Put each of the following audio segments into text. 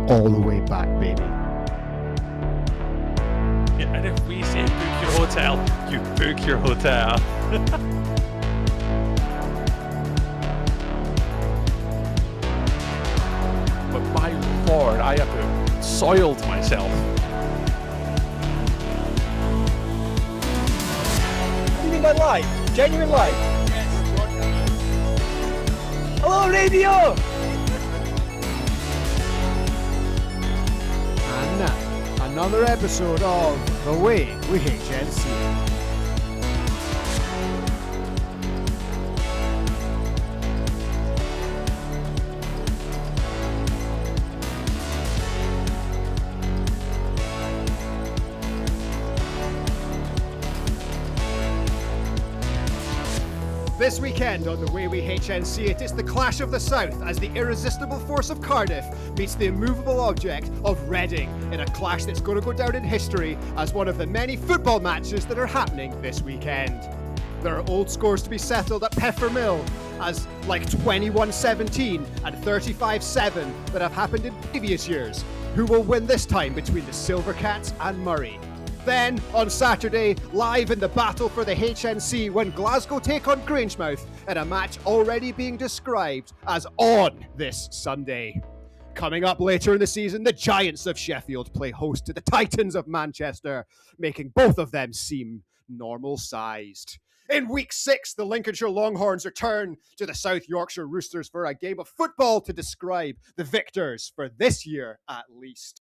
all the way back, baby. Yeah, and if we say book your hotel, you book your hotel. But my lord, I have soiled myself. What do you mean by live? Genuine live? Hello, radio! And now, another episode of The Way We HNC. This weekend on The Way We HNC it's the clash of the South as the irresistible force of Cardiff meets the immovable object of Reading in a clash that's going to go down in history as one of the many football matches that are happening this weekend. There are old scores to be settled at Peffer Mill as like 21-17 and 35-7 that have happened in previous years. Who will win this time between the Silvercats and Murray? Then, on Saturday, live in the battle for the HNC when Glasgow take on Grangemouth in a match already being described as on this Sunday. Coming up later in the season, the Giants of Sheffield play host to the Titans of Manchester, making both of them seem normal-sized. In week 6, the Lincolnshire Longhorns return to the South Yorkshire Roosters for a game of football to describe the victors for this year at least.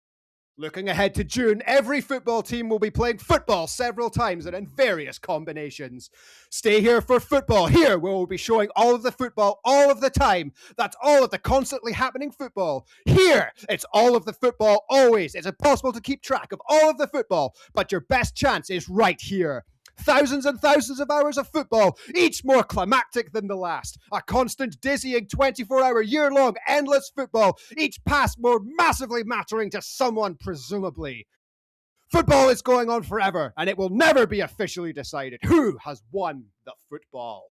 Looking ahead to June, every football team will be playing football several times and in various combinations. Stay here for football. Here we will be showing all of the football all of the time. That's all of the constantly happening football. Here, it's all of the football always. It's impossible to keep track of all of the football, but your best chance is right here. Thousands and thousands of hours of football, each more climactic than the last. A constant, dizzying, 24-hour, year-long, endless football, each pass more massively mattering to someone, presumably. Football is going on forever, and it will never be officially decided who has won the football.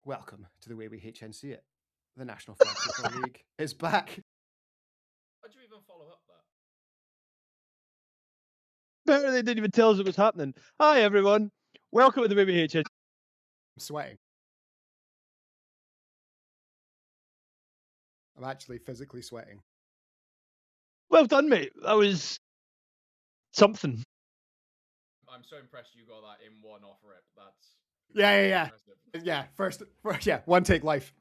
Welcome to The Way We HNC It. The National Flag Football League is back. How'd you even follow up that? Better they didn't even tell us it was happening. Hi, everyone. Welcome to the Baby HN. I'm sweating. I'm actually physically sweating. Well done, mate. That was something. I'm so impressed you got that in one off rip. That's Yeah. impressive. First, one take life.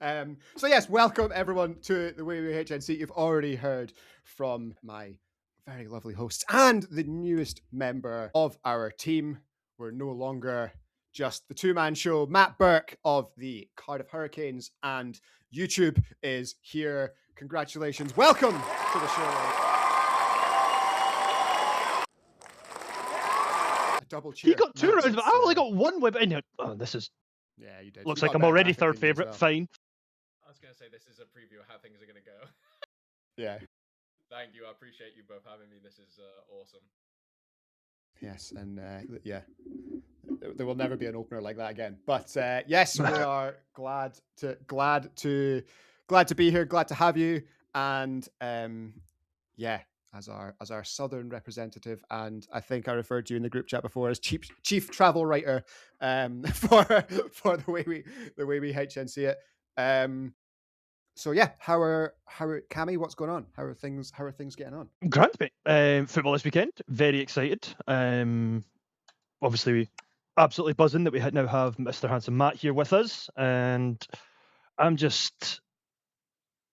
So yes, welcome everyone to The Way We HNC. You've already heard from my very lovely hosts and the newest member of our team. We're no longer just the two-man show. Matt Bourke of the Cardiff Hurricanes and YouTube is here. Congratulations. Welcome to the show. A double cheer. You got two Matt, rounds, but I only got one whip in here. Oh, this is. Yeah, you did. Looks You like got I'm better already graphic third than you as favourite. well. Fine. I was gonna say this is a preview of how things are gonna go. Yeah. Thank you. I appreciate you both having me. This is awesome. Yes, and there will never be an opener like that again. But yes, we are glad to be here, glad to have you, and as our southern representative, and I think I referred to you in the group chat before as chief travel writer for the way we HNC it. So yeah, how are Cammy? What's going on? How are things getting on? Grand, mate. Football this weekend. Very excited. Obviously, absolutely buzzing that we now have Mr. Handsome Matt here with us, and I'm just.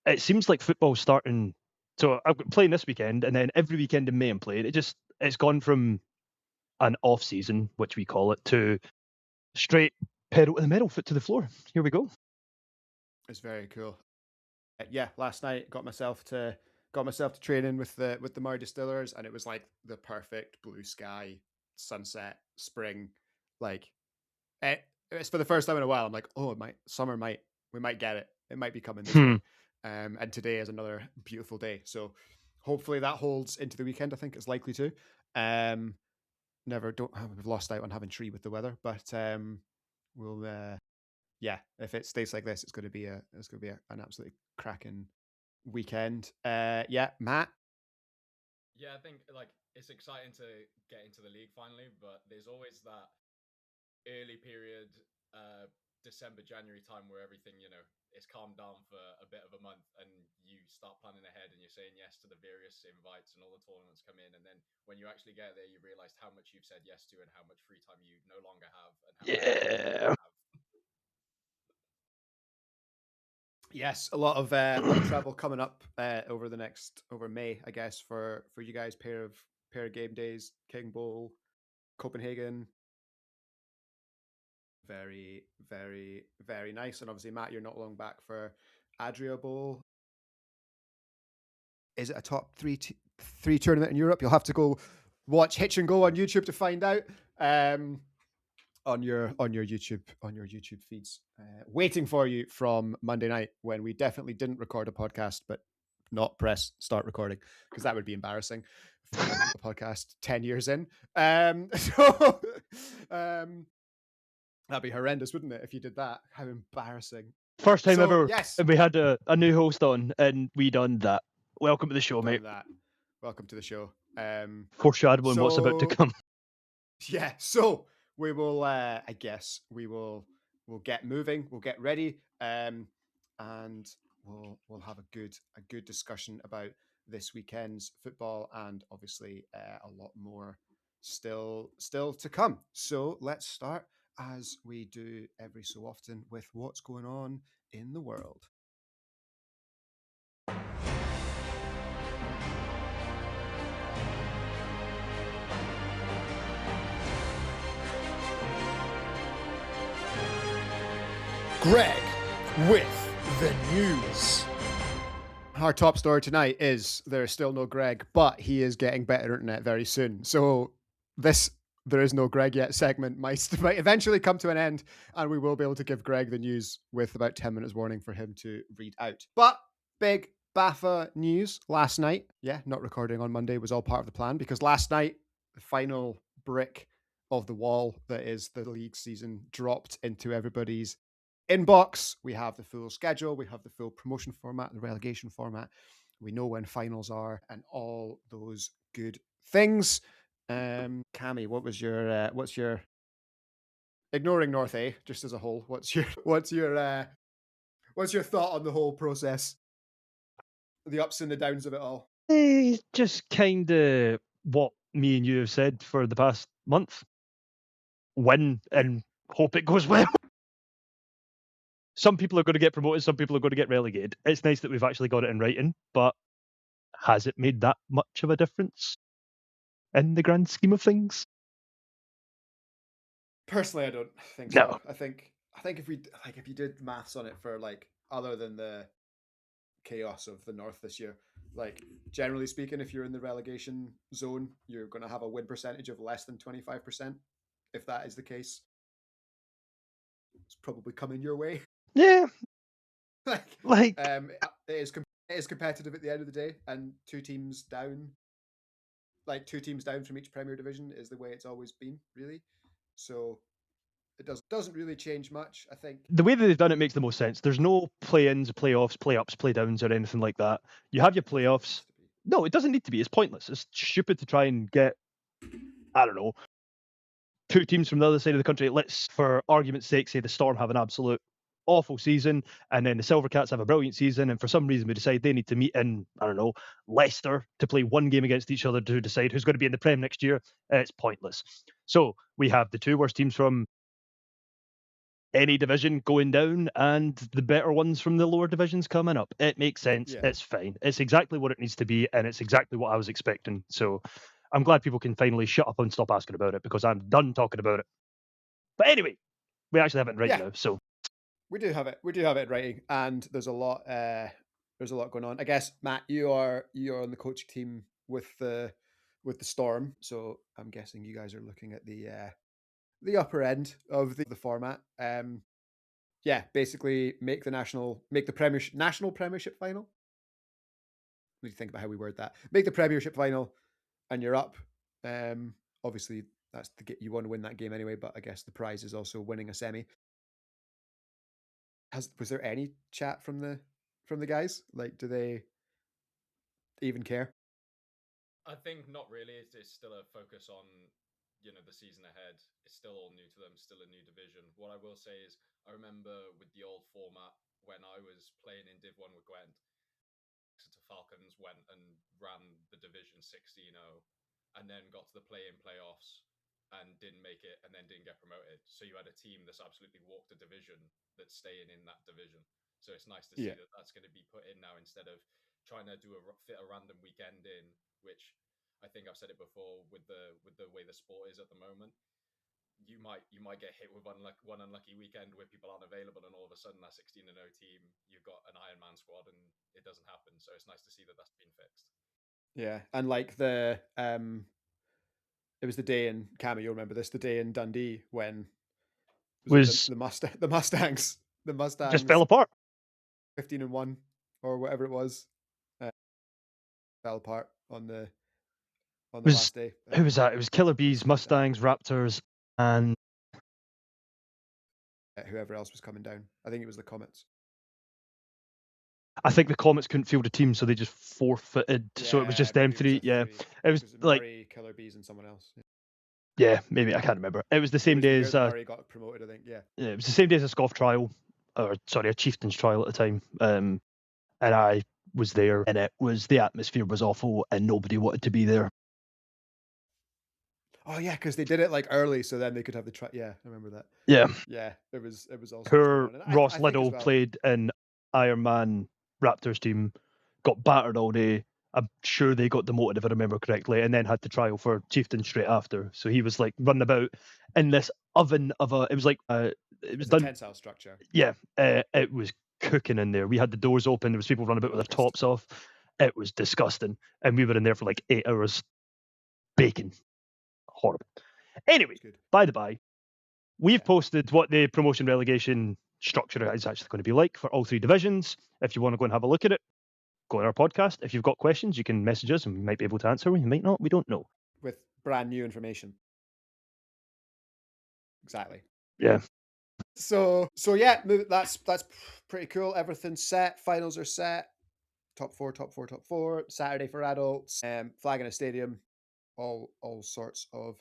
It seems like football's starting. So I'm playing this weekend, and then every weekend in May I'm playing. It's gone from an off season, which we call it, to straight pedal to the metal, foot to the floor. Here we go. It's very cool. Yeah, last night got myself to training with the Murray Distillers, and it was like the perfect blue sky, sunset, spring. Like it's for the first time in a while. I'm like, oh, we might get it. It might be coming this way. And today is another beautiful day. So hopefully that holds into the weekend. I think it's likely to. We've lost out on having tree with the weather, but we'll if it stays like this, it's going to be an absolutely cracking weekend. Matt. Yeah, I think it's exciting to get into the league finally, but there's always that early period, December, January time where everything, it's calmed down for a bit of a month and you start planning ahead and you're saying yes to the various invites and all the tournaments come in. And then when you actually get there, you realize how much you've said yes to and how much free time you no longer have and how much Yeah. have. Yes, a lot of travel coming up over May, I guess, for you guys. Pair of game days, King Bowl, Copenhagen. Very, very, very nice. And obviously, Matt, you're not long back for Adria Bowl. Is it a top three tournament in Europe? You'll have to go watch Hitch and Go on YouTube to find out. On your YouTube feeds, waiting for you from Monday night when we definitely didn't record a podcast, but not press start recording because that would be embarrassing. A podcast 10 years in, so that'd be horrendous, wouldn't it? If you did that, how embarrassing! First time ever. Yes, and we had a new host on, and we done that. Welcome to the show, mate. Welcome to the show. Foreshadowing what's about to come. Yeah, so we will. I guess we'll get moving. We'll get ready, and we'll have a good discussion about this weekend's football, and obviously a lot more still to come. So let's start, as we do every so often, with what's going on in the world. Greg with the news. Our top story tonight is there's still no Greg, but he is getting better internet very soon. So there is no Greg yet segment might eventually come to an end, and we will be able to give Greg the news with about 10 minutes warning for him to read out. But big BAFA news last night. Yeah, not recording on Monday was all part of the plan, because last night the final brick of the wall that is the league season dropped into everybody's inbox. We have the full schedule, we have the full promotion format, the relegation format. We know when finals are and all those good things. Cammy, what's your ignoring North A just as a whole? What's your thought on the whole process? The ups and the downs of it all. Just kind of what me and you have said for the past month. Win and hope it goes well. Some people are going to get promoted, some people are going to get relegated. It's nice that we've actually got it in writing, but has it made that much of a difference in the grand scheme of things? Personally, I don't think No. so. I think if you did maths on it for other than the chaos of the North this year, generally speaking, if you're in the relegation zone, you're going to have a win percentage of less than 25%. If that is the case, it's probably coming your way. Yeah. It is competitive at the end of the day, and two teams down from each Premier Division is the way it's always been, really. So it doesn't really change much, I think. The way that they've done it makes the most sense. There's no play-ins, play-offs, play-ups, play-downs, or anything like that. You have your playoffs. No, it doesn't need to be. It's pointless. It's stupid to try and get, I don't know, two teams from the other side of the country. Let's, for argument's sake, say the Storm have an absolute awful season, and then the Silvercats have a brilliant season, and for some reason we decide they need to meet in, I don't know, Leicester to play one game against each other to decide who's going to be in the Prem next year. It's pointless. So we have the two worst teams from any division going down and the better ones from the lower divisions coming up. It makes sense. Yeah. It's fine. It's exactly what it needs to be, and it's exactly what I was expecting. So I'm glad people can finally shut up and stop asking about it, because I'm done talking about it. But anyway, we actually have it in writing now, so we do have it in writing, and there's a lot going on. I guess, Matt, you're on the coaching team with the Storm, so I'm guessing you guys are looking at the upper end of the format. Basically make the national premiership final. We need to think about how we word that. Make the premiership final, and you're up. Obviously, that's you want to win that game anyway, but I guess the prize is also winning a semi. Was there any chat from the guys? Do they even care? I think not really. It's still a focus on, the season ahead. It's still all new to them, still a new division. What I will say is, I remember with the old format when I was playing in Div 1 with Gwent, Exeter Falcons went and ran the division 16-0 and then got to the play-in playoffs and didn't make it and then didn't get promoted. So you had a team that's absolutely walked a division that's staying in that division. So it's nice to see that that's going to be put in now instead of trying to fit a random weekend in, which I think I've said it before with the way the sport is at the moment. You might get hit with one unlucky weekend where people aren't available, and all of a sudden that 16-0 team, you've got an Iron Man squad, and it doesn't happen. So it's nice to see that that's been fixed. Yeah, and like it was the day in Cammy, you'll remember this, the day in Dundee when the Mustangs just fell apart. 15-1 or whatever it was, fell apart on the last day. Who was that? It was Killer Bees, Mustangs, Raptors, and whoever else was coming down. I think it was the Comets. I think the Comets couldn't field a team, so they just forfeited. So it was just them three. Yeah, it was like Murray, Killer Bees, and someone else. Yeah, maybe I can't remember. It was the same day as Murray got promoted, I think. Yeah, it was the same day as a Scoff trial, or sorry, a Chieftains trial at the time. And I was there, and the atmosphere was awful, and nobody wanted to be there. Oh yeah, because they did it like early, so then they could have the trial. Yeah, I remember that. Yeah. It was also. Poor Ross Liddell played in Iron Man Raptors team, got battered all day. I'm sure they got demoted if I remember correctly, and then had to trial for Chieftain straight after. So he was like running about in this oven of a. It was like it was done. Tensile structure. Yeah, it was cooking in there. We had the doors open. There was people running about with their tops off. It was disgusting, and we were in there for like 8 hours, baking. Horrible. Anyway, by the by, we've posted what the promotion relegation structure is actually going to be like for all 3 divisions. If you want to go and have a look at it, go on our podcast. If you've got questions, you can message us and we might be able to answer. We might not. We don't know. With brand new information. Exactly. Yeah. So yeah, that's pretty cool. Everything's set. Finals are set. Top four. Saturday for adults. Flag in a stadium. All sorts of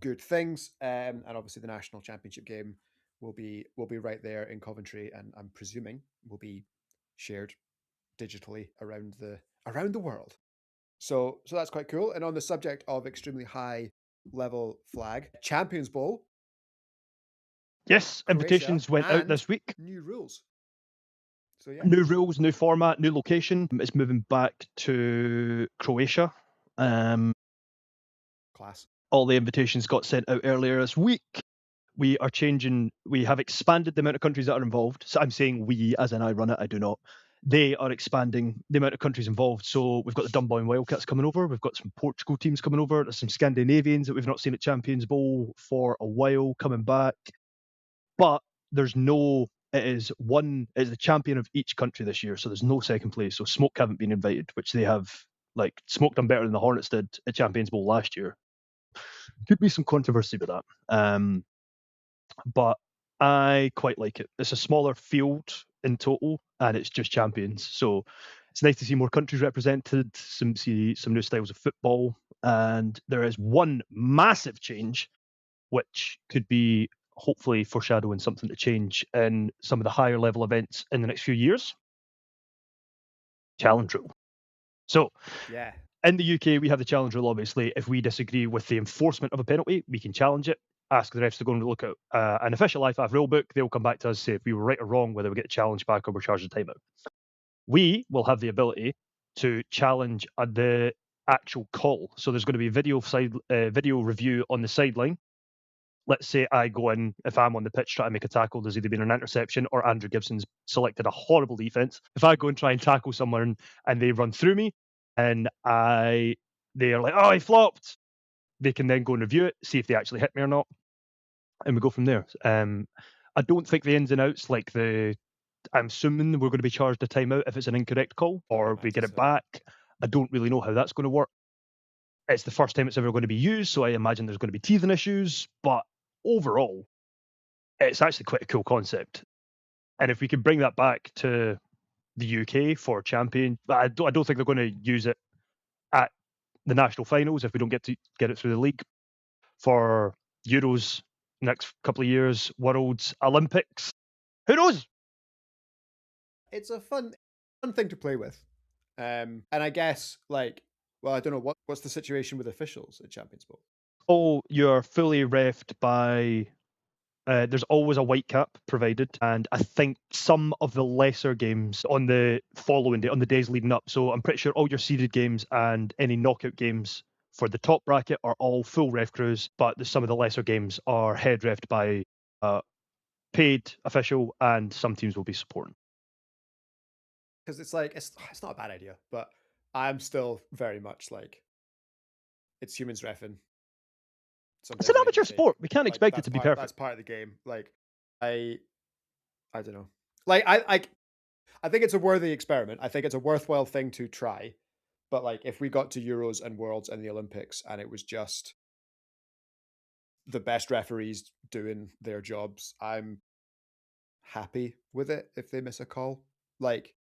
good things. And obviously the national championship game will be right there in Coventry, and I'm presuming will be shared digitally around the world. So that's quite cool. And on the subject of extremely high level flag, Champions Bowl. Yes, invitations went out this week. New rules. So yeah. New rules, new format, new location. It's moving back to Croatia. Class. All the invitations got sent out earlier this week. We are changing. We have expanded the amount of countries that are involved. So I'm saying we, as in I run it. I do not. They are expanding the amount of countries involved. So we've got the Dunboyne Wildcats coming over. We've got some Portugal teams coming over. There's some Scandinavians that we've not seen at Champions Bowl for a while coming back. But there's no. It is the champion of each country this year. So there's no second place. So Smoke haven't been invited, which they have. Like Smoke done better than the Hornets did at Champions Bowl last year. Could be some controversy with that. But I quite like it. It's a smaller field in total, and it's just champions. So it's nice to see more countries represented, see some new styles of football. And there is one massive change, which could be hopefully foreshadowing something to change in some of the higher level events in the next few years. Challenge rule. So yeah. In the UK, we have the challenge rule, obviously. If we disagree with the enforcement of a penalty, we can challenge it, ask the refs to go and look at an official IFAF rulebook. They'll come back to us, say if we were right or wrong, whether we get a challenge back or we're charged a timeout. We will have the ability to challenge the actual call. So there's going to be video review on the sideline. Let's say I go in, if I'm on the pitch trying to make a tackle, there's either been an interception or Andrew Gibson's selected a horrible defense. If I go and try and tackle someone and they run through me, and they're like, oh, he flopped. They can then go and review it, see if they actually hit me or not, and we go from there. I don't think the ins and outs, I'm assuming we're going to be charged a timeout if it's an incorrect call, or we get it back. I don't really know how that's going to work. It's the first time it's ever going to be used, so I imagine there's going to be teething issues, but overall, it's actually quite a cool concept. And if we can bring that back to the UK for champion, I don't think they're going to use it the national finals if we don't get it through the league, for Euros next couple of years, Worlds, Olympics. Who knows? It's a fun thing to play with. And I guess, like, well, I don't know what's the situation with officials at Champions Bowl. Oh, you're fully refed by. There's always a white cap provided, and I think some of the lesser games on the following day, on the days leading up. So I'm pretty sure all your seeded games and any knockout games for the top bracket are all full ref crews, but some of the lesser games are head refed by a paid official, and some teams will be supporting. Because it's like it's not a bad idea, but I'm still very much like it's humans reffing. It's an amateur sport. We can't expect it to be perfect. That's part of the game. Like, I don't know. Like, I think it's a worthy experiment. I think it's a worthwhile thing to try. But like, if we got to Euros and Worlds and the Olympics, and it was just the best referees doing their jobs, I'm happy with it. If they miss a call, like.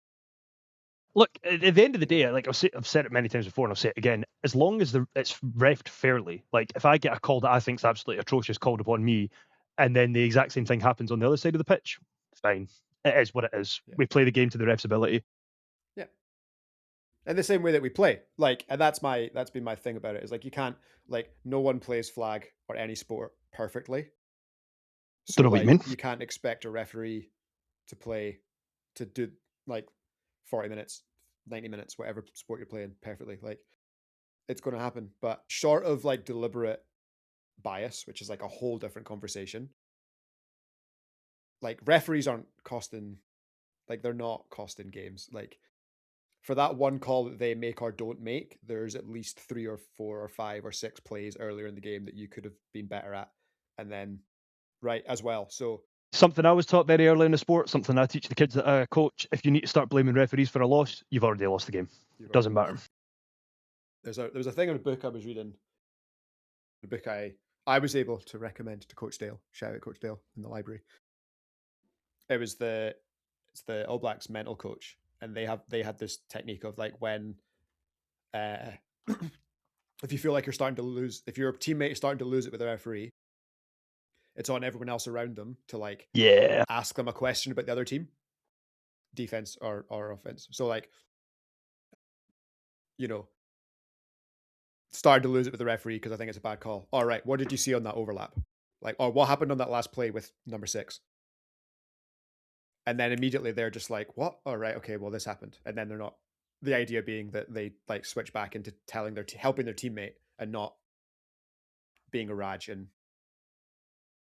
Look, at the end of the day, like I've said it many times before, and I'll say it again. As long as it's refed fairly, like if I get a call that I think is absolutely atrocious called upon me, and then the exact same thing happens on the other side of the pitch, fine. It is what it is. Yeah. We play the game to the ref's ability. Yeah. In the same way that we play, like, and that's been my thing about it. Is like you can't, like, no one plays flag or any sport perfectly. So don't know what you mean. You can't expect a referee to do like 40 minutes, 90 minutes, whatever sport you're playing perfectly. Like, it's going to happen. But short of like deliberate bias, which is like a whole different conversation, like referees aren't costing, like they're not costing games. Like for that one call that they make or don't make, there's at least 3 or 4 or 5 or 6 plays earlier in the game that you could have been better at. And then, right, as well. So something I was taught very early in the sport, something I teach the kids that I coach, if you need to start blaming referees for a loss, you've already lost the game. It doesn't matter. There was a thing in a book I was reading, the book I was able to recommend to Coach Dale. Shout out Coach Dale in the library. It's the All Blacks mental coach, and they had this technique of like when if you feel like you're starting to lose, if your teammate is starting to lose it with a referee, it's on everyone else around them to like ask them a question about the other team, defense or offense. So like, you know, started to lose it with the referee because I think it's a bad call. All right, what did you see on that overlap? Like, or what happened on that last play with number 6? And then immediately they're just like, what? All right, okay, well, this happened. And then they're not. The idea being that they like switch back into telling helping their teammate and not being a raj and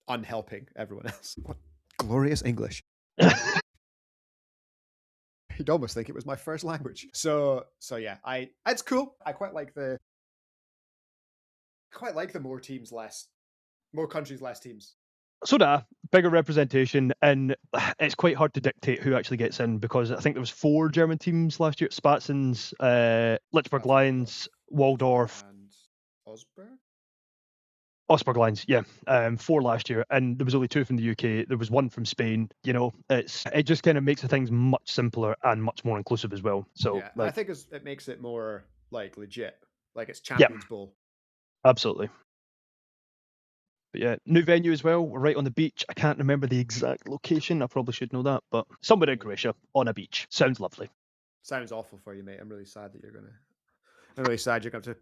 unhelping everyone else. What glorious English. You'd almost think it was my first language. So yeah, it's cool. I quite like the more teams, more countries, less teams. So bigger representation, and it's quite hard to dictate who actually gets in because I think there was 4 German teams last year: Spatzens, Lichtenberg Lions, Waldorf, and Osberg Lions, yeah, 4 last year, and there was only 2 from the UK. There was 1 from Spain. You know, it just kind of makes things much simpler and much more inclusive as well. So yeah, I think it makes it more like legit, like it's Champions Bowl. Absolutely. But yeah, new venue as well. We're right on the beach. I can't remember the exact location. I probably should know that, but somewhere in Croatia on a beach. Sounds lovely. Sounds awful for you, mate. I'm really sad you're going to have to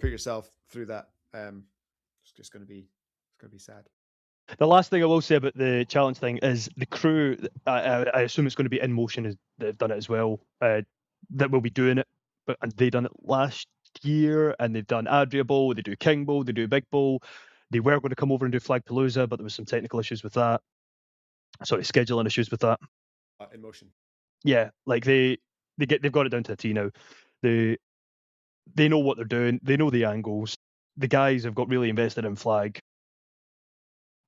put yourself through that. It's going to be sad. The last thing I will say about the challenge thing is the crew. I assume it's going to be In Motion they've done it as well. That will be doing it, but they done it last year, and they've done Adria Bowl. They do King Bowl. They do Big Bowl. They were going to come over and do Flagpalooza, but there was some technical issues with that. Sorry, scheduling issues with that. In Motion. Yeah, like they've got it down to a T now. They know what they're doing. They know the angles. The guys have got really invested in flag.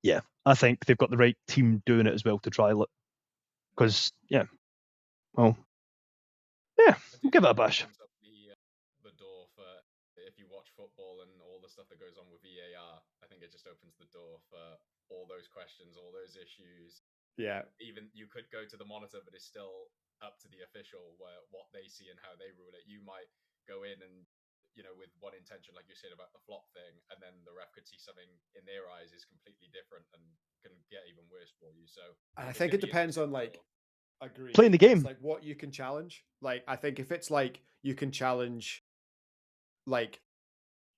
Yeah, I think they've got the right team doing it as well to trial it. Because we'll give it a bash. The door for if you watch football and all the stuff that goes on with VAR, I think it just opens the door for all those questions, all those issues. Yeah. Even you could go to the monitor, but it's still up to the official what they see and how they rule it. You might go in and with one intention, like you said about the flop thing, and then the ref could see something in their eyes is completely different and can get even worse for you. So I it's think going it to be depends on interesting. agreed. Playing the And it's game. like what you can challenge. Like I think if it's like you can challenge like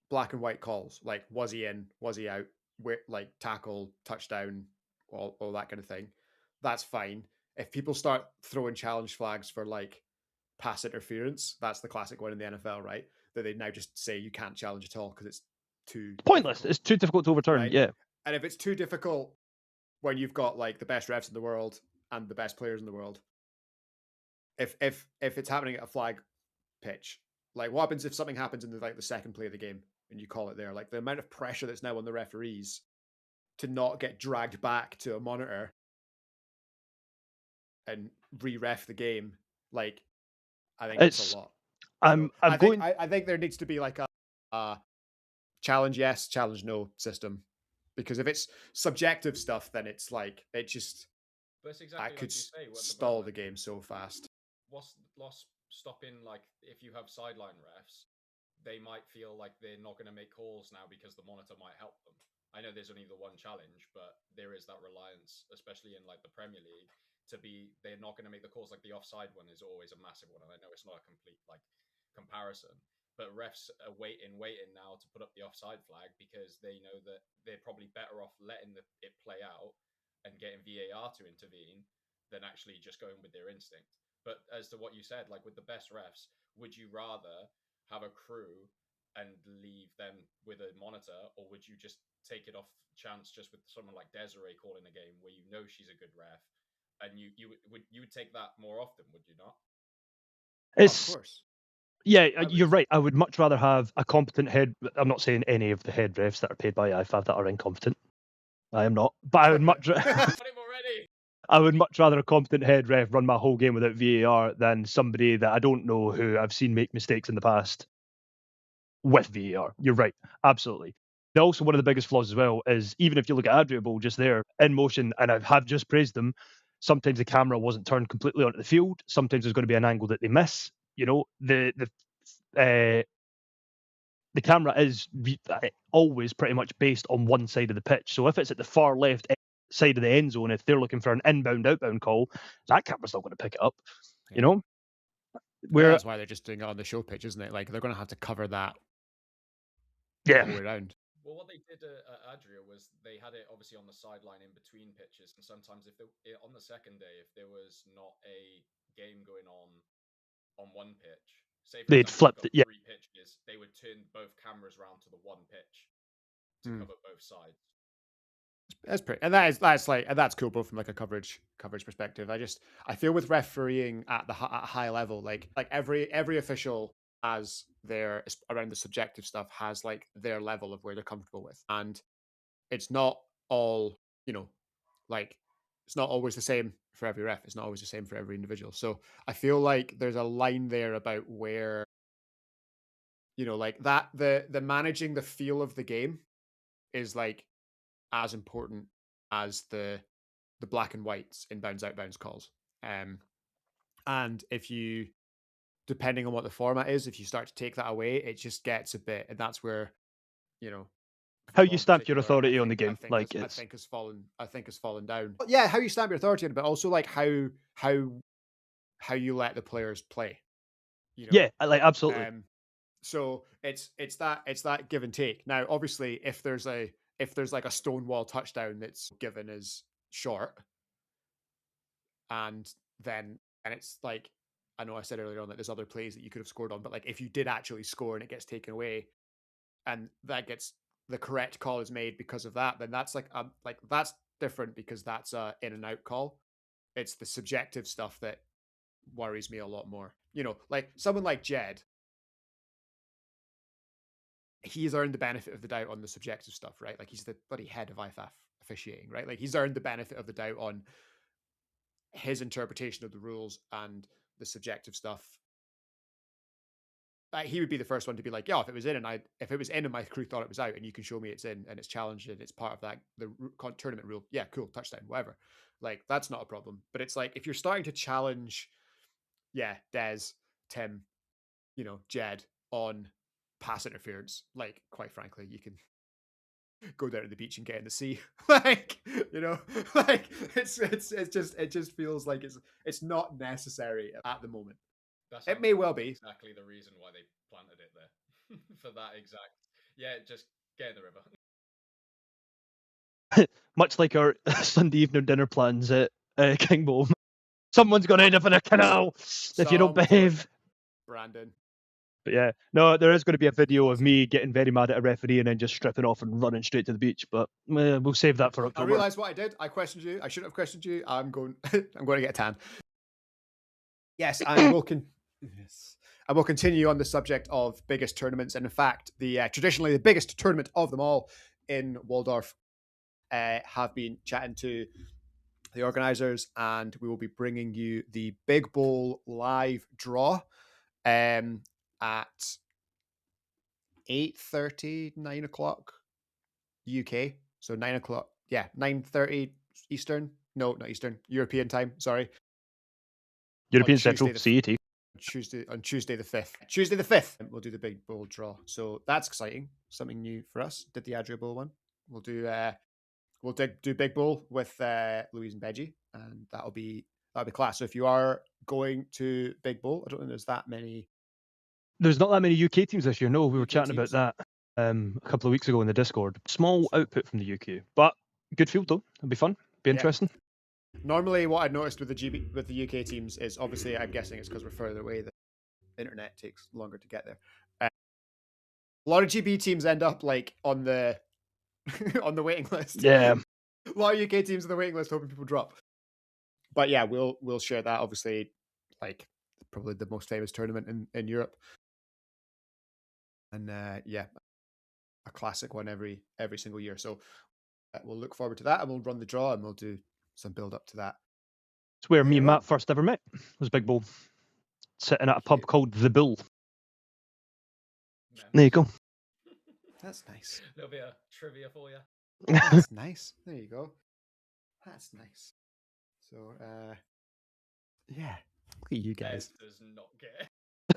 black and white calls, like was he in, was he out, where like tackle, touchdown, all that kind of thing, that's fine. If people start throwing challenge flags for like pass interference, that's the classic one in the NFL, right? That they now just say you can't challenge at all because it's too Pointless. difficult, It's too difficult to overturn. right? Yeah. And if it's too difficult when you've got like the best refs in the world and the best players in the world, if it's happening at a flag pitch, like what happens if something happens in the second play of the game and you call it there? Like the amount of pressure that's now on the referees to not get dragged back to a monitor and re-ref the game, like I think it's a lot. I'm going. I think there needs to be like a challenge yes, challenge no system, because if it's subjective stuff, then it's like it just But it's I exactly could like you say. What stall about the game so fast. what's stopping, like if you have sideline refs, they might feel like they're not going to make calls now because the monitor might help them. I know there's only the one challenge, but there is that reliance, especially in like the Premier League, to be they're not going to make the calls. Like the offside one is always a massive one, and I know it's not a complete like comparison, but refs are waiting now to put up the offside flag because they know that they're probably better off letting it play out and getting VAR to intervene than actually just going with their instinct. But as to what you said, like with the best refs, would you rather have a crew and leave them with a monitor, or would you just take it off chance just with someone like Desiree calling a game where you know she's a good ref, and you would take that more often, would you not? It's Of course. yeah. I You're would. right. I would much rather have a competent head. I'm not saying any of the head refs that are paid by IFAB that are incompetent. I am not. But I would much. Got him already. I would much rather a competent head ref run my whole game without VAR than somebody that I don't know who I've seen make mistakes in the past with VAR. You're right, absolutely. And also, one of the biggest flaws as well is even if you look at Adriable just there in motion, and I have just praised them, sometimes the camera wasn't turned completely onto the field. Sometimes there's going to be an angle that they miss. You know, the camera is always pretty much based on one side of the pitch. So if it's at the far left side of the end zone, if they're looking for an inbound outbound call, that camera's not going to pick it up. Yeah. You know, where that's why they're just doing it on the show pitch, isn't it? Like they're going to have to cover that yeah, all the way around. Well, what they did at Adria was they had it obviously on the sideline in between pitches, and sometimes on the second day, if there was not a game going on one pitch, say for they'd example flipped you've it. Yeah, got 3 pitches, they would turn both cameras around to the one pitch to cover both sides. That's pretty, and that's cool both from like a coverage perspective. I feel with refereeing at a high level, like every official has their around the subjective stuff has like their level of where they're comfortable with, and it's not all like it's not always the same for every ref. It's not always the same for every individual. So I feel like there's a line there about where like that the managing the feel of the game is like as important as the black and whites inbounds outbounds calls. And if you, depending on what the format is, if you start to take that away, it just gets a bit, and that's where how football you in stamp your particular, authority on the game, like I it's think has fallen down. Yeah, how you stamp your authority on it, but also like how you let the players play. yeah, like absolutely. So it's that give and take. Now, obviously, if there's like a stonewall touchdown that's given as short, and it's like, I know I said earlier on that there's other plays that you could have scored on, but like if you did actually score and it gets taken away, and that gets the correct call is made because of that, then that's like that's different because that's a in and out call. It's the subjective stuff that worries me a lot more. Like someone like Jed, he's earned the benefit of the doubt on the subjective stuff, right? Like he's the bloody head of IFAF officiating, right? Like he's earned the benefit of the doubt on his interpretation of the rules and the subjective stuff. He would be the first one to be like, yeah, if it was in and my crew thought it was out, and you can show me it's in and it's challenged and it's part of that the tournament rule, yeah, cool, touchdown, whatever. Like that's not a problem. But it's like if you're starting to challenge, yeah, Des, Tim, Jed on pass interference. Like, quite frankly, you can go down to the beach and get in the sea. Like, you know, like it just feels like it's not necessary at the moment. That's It may well be. exactly the reason why they planted it there. For that exact. Yeah, just get in the river. Much like our Sunday evening dinner plans at Kingbourne. Someone's going to end up in a canal if you don't behave. Brandon. But yeah, no, there is going to be a video of me getting very mad at a referee and then just stripping off and running straight to the beach. But we'll save that for I October. realised what I did. I questioned you. I shouldn't have questioned you. I'm going to get a tan. Yes, and I will continue on the subject of biggest tournaments. And in fact, traditionally the biggest tournament of them all in Waldorf have been chatting to the organisers, and we will be bringing you the Big Bowl live draw at 8:30, 9 o'clock UK. So 9 o'clock, 9:30 Eastern. No, not Eastern. European time. Sorry. European Central, CET. On Tuesday the 5th. Tuesday the 5th, we'll do the Big Bowl draw. So that's exciting. Something new for us. Did the Adria Bowl one. We'll do Big Bowl with Louise and Benji, and that'll be class. So if you are going to Big Bowl, I don't think there's that many. There's not that many UK teams this year. No, we were UK chatting teams. about that a couple of weeks ago in the Discord. Small output from the UK, but good field though. It'll be fun. Be interesting. Normally, what I've noticed with the UK teams is, obviously, I'm guessing it's because we're further away. The internet takes longer to get there. A lot of GB teams end up like on the on the waiting list. Yeah. A lot of UK teams on the waiting list, hoping people drop. But yeah, we'll share that. Obviously, like probably the most famous tournament in Europe, and a classic one every single year. So we'll look forward to that, and we'll run the draw, and we'll do some build up to that. It's where me and Matt first ever met. Was Big Bowl, sitting at a pub called The Bull. There you go. That's nice. A little bit of trivia for you. That's nice. There you go. That's nice. So, yeah. Look at you guys. Does not get.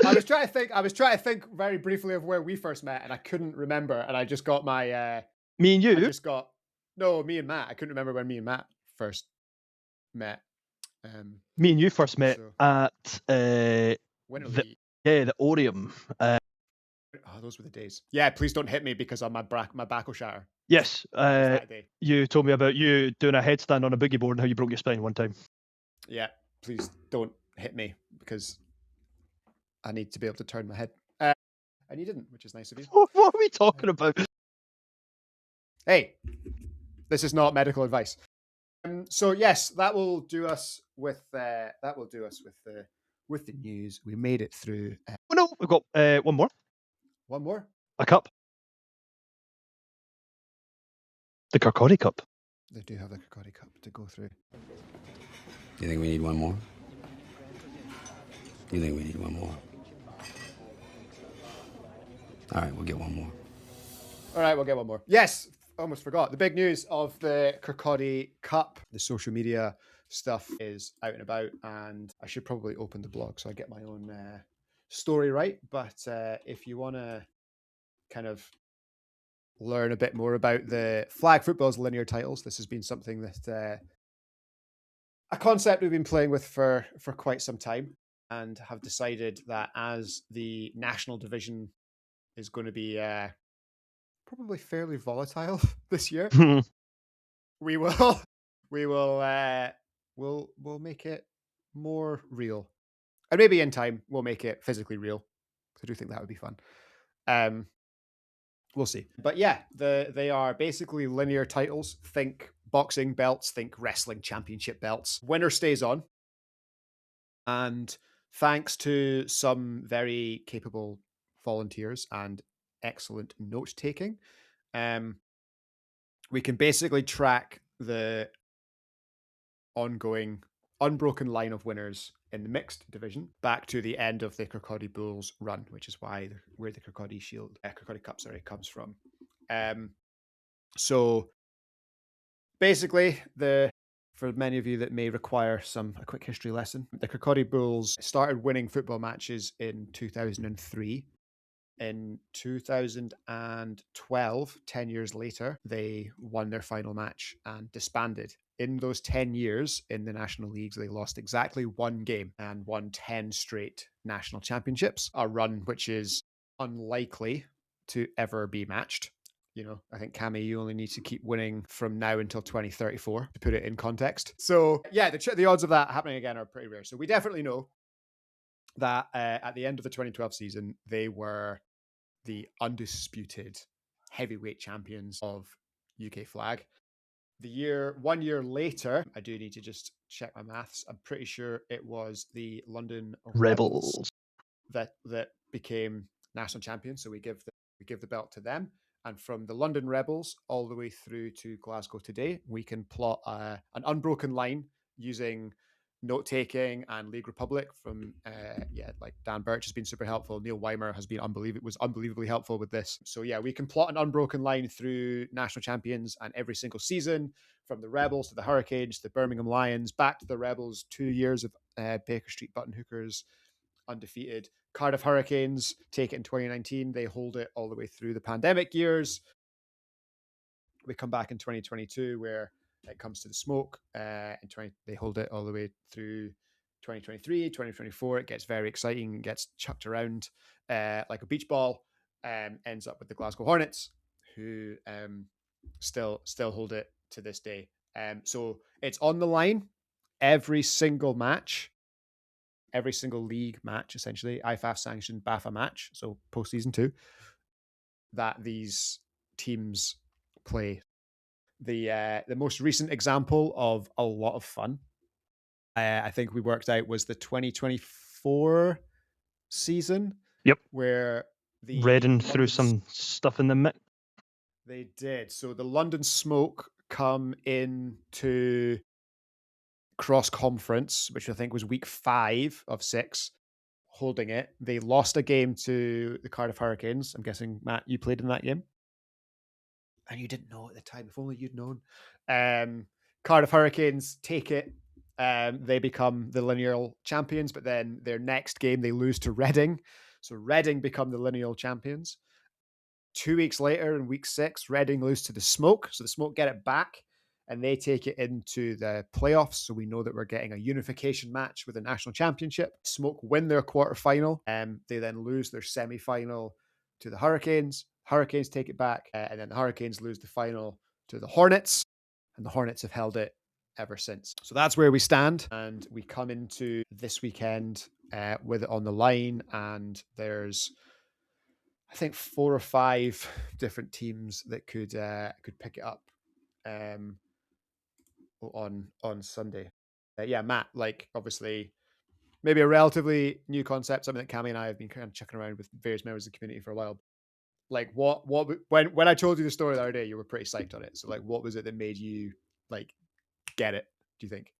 I was trying to think very briefly of where we first met, and I couldn't remember. And I just got my. Me and you. Me and Matt. I couldn't remember when me and Matt first met. Me and you first met at the Orium. Those were the days. Yeah, please don't hit me because on my back will shatter. Yes, you told me about you doing a headstand on a boogie board and how you broke your spine one time. Yeah, please don't hit me because I need to be able to turn my head. And you didn't, which is nice of you. What are we talking about? Hey, this is not medical advice. So yes, that will do us with the news. We made it through. Oh no, we've got one more. One more. A cup. The Kirkcaldy Cup. They do have the Kirkcaldy Cup to go through. You think we need one more? You think we need one more? All right, we'll get one more. All right, we'll get one more. Yes, almost forgot. The big news of the Kirkcaldy Cup, the social media stuff is out and about, and I should probably open the blog so I get my own story right. But if you want to kind of learn a bit more about the flag football's linear titles, this has been something that a concept we've been playing with for quite some time, and have decided that as the national division is going to be probably fairly volatile this year, we'll make it more real, and maybe in time we'll make it physically real. I do think that would be fun. We'll see. But yeah, they are basically linear titles. Think boxing belts, think wrestling championship belts. Winner stays on. And thanks to some very capable volunteers and excellent note-taking, we can basically track the ongoing unbroken line of winners in the mixed division back to the end of the Kirkcaldy Bulls run, which is where the Kirkcaldy Cup comes from. So basically, for many of you that may require a quick history lesson, the Kirkcaldy Bulls started winning football matches in 2003 In 2012, 10 years later, they won their final match and disbanded. In those 10 years in the National Leagues, they lost exactly one game and won 10 straight national championships, a run which is unlikely to ever be matched. I think, Cammy, you only need to keep winning from now until 2034 to put it in context. So, yeah, the odds of that happening again are pretty rare. So we definitely know that at the end of the 2012 season, they were the undisputed heavyweight champions of UK flag. 1 year later, I do need to just check my maths. I'm pretty sure it was the London Rebels that became national champions. So we give the belt to them. And from the London Rebels all the way through to Glasgow today, we can plot an unbroken line using note taking and League Republic from like Dan Birch has been super helpful. Neil Weimer was unbelievably helpful with this. So yeah, we can plot an unbroken line through national champions and every single season, from the Rebels to the Hurricanes, the Birmingham Lions, back to the Rebels, 2 years of Baker Street Button Hookers undefeated. Cardiff Hurricanes take it in 2019. They hold it all the way through the pandemic years. We come back in 2022 where it comes to the Smoke. They hold it all the way through 2023, 2024. It gets very exciting, gets chucked around like a beach ball, ends up with the Glasgow Hornets, who still hold it to this day. So it's on the line every single match. Every single league match, essentially, IFAF sanctioned BAFA match, so postseason 2, that these teams play. The most recent example of a lot of fun, I think we worked out, was the 2024 season. Yep. Where the Reading threw some stuff in the mix. They did. So the London Smoke come into cross conference, which I think was week 5 of 6, holding it. They lost a game to the Cardiff Hurricanes. I'm guessing, Matt, you played in that game and you didn't know at the time. If only you'd known. Cardiff Hurricanes take it. They become the lineal champions, but then their next game they lose to Reading. So Reading become the lineal champions. 2 weeks later, in week 6, Reading lose to the Smoke. So the Smoke get it back and they take it into the playoffs. So we know that we're getting a unification match with a national championship. Smoke win their quarterfinal. They then lose their semi-final to the Hurricanes. Hurricanes take it back. And then the Hurricanes lose the final to the Hornets. And the Hornets have held it ever since. So that's where we stand. And we come into this weekend with it on the line. And there's, I think, 4 or 5 different teams that could pick it up on Sunday. Matt, like, obviously maybe a relatively new concept, something that Cammy and I have been kind of chucking around with various members of the community for a while. Like, when I told you the story the other day, you were pretty psyched on it. So like, what was it that made you like get it, do you think?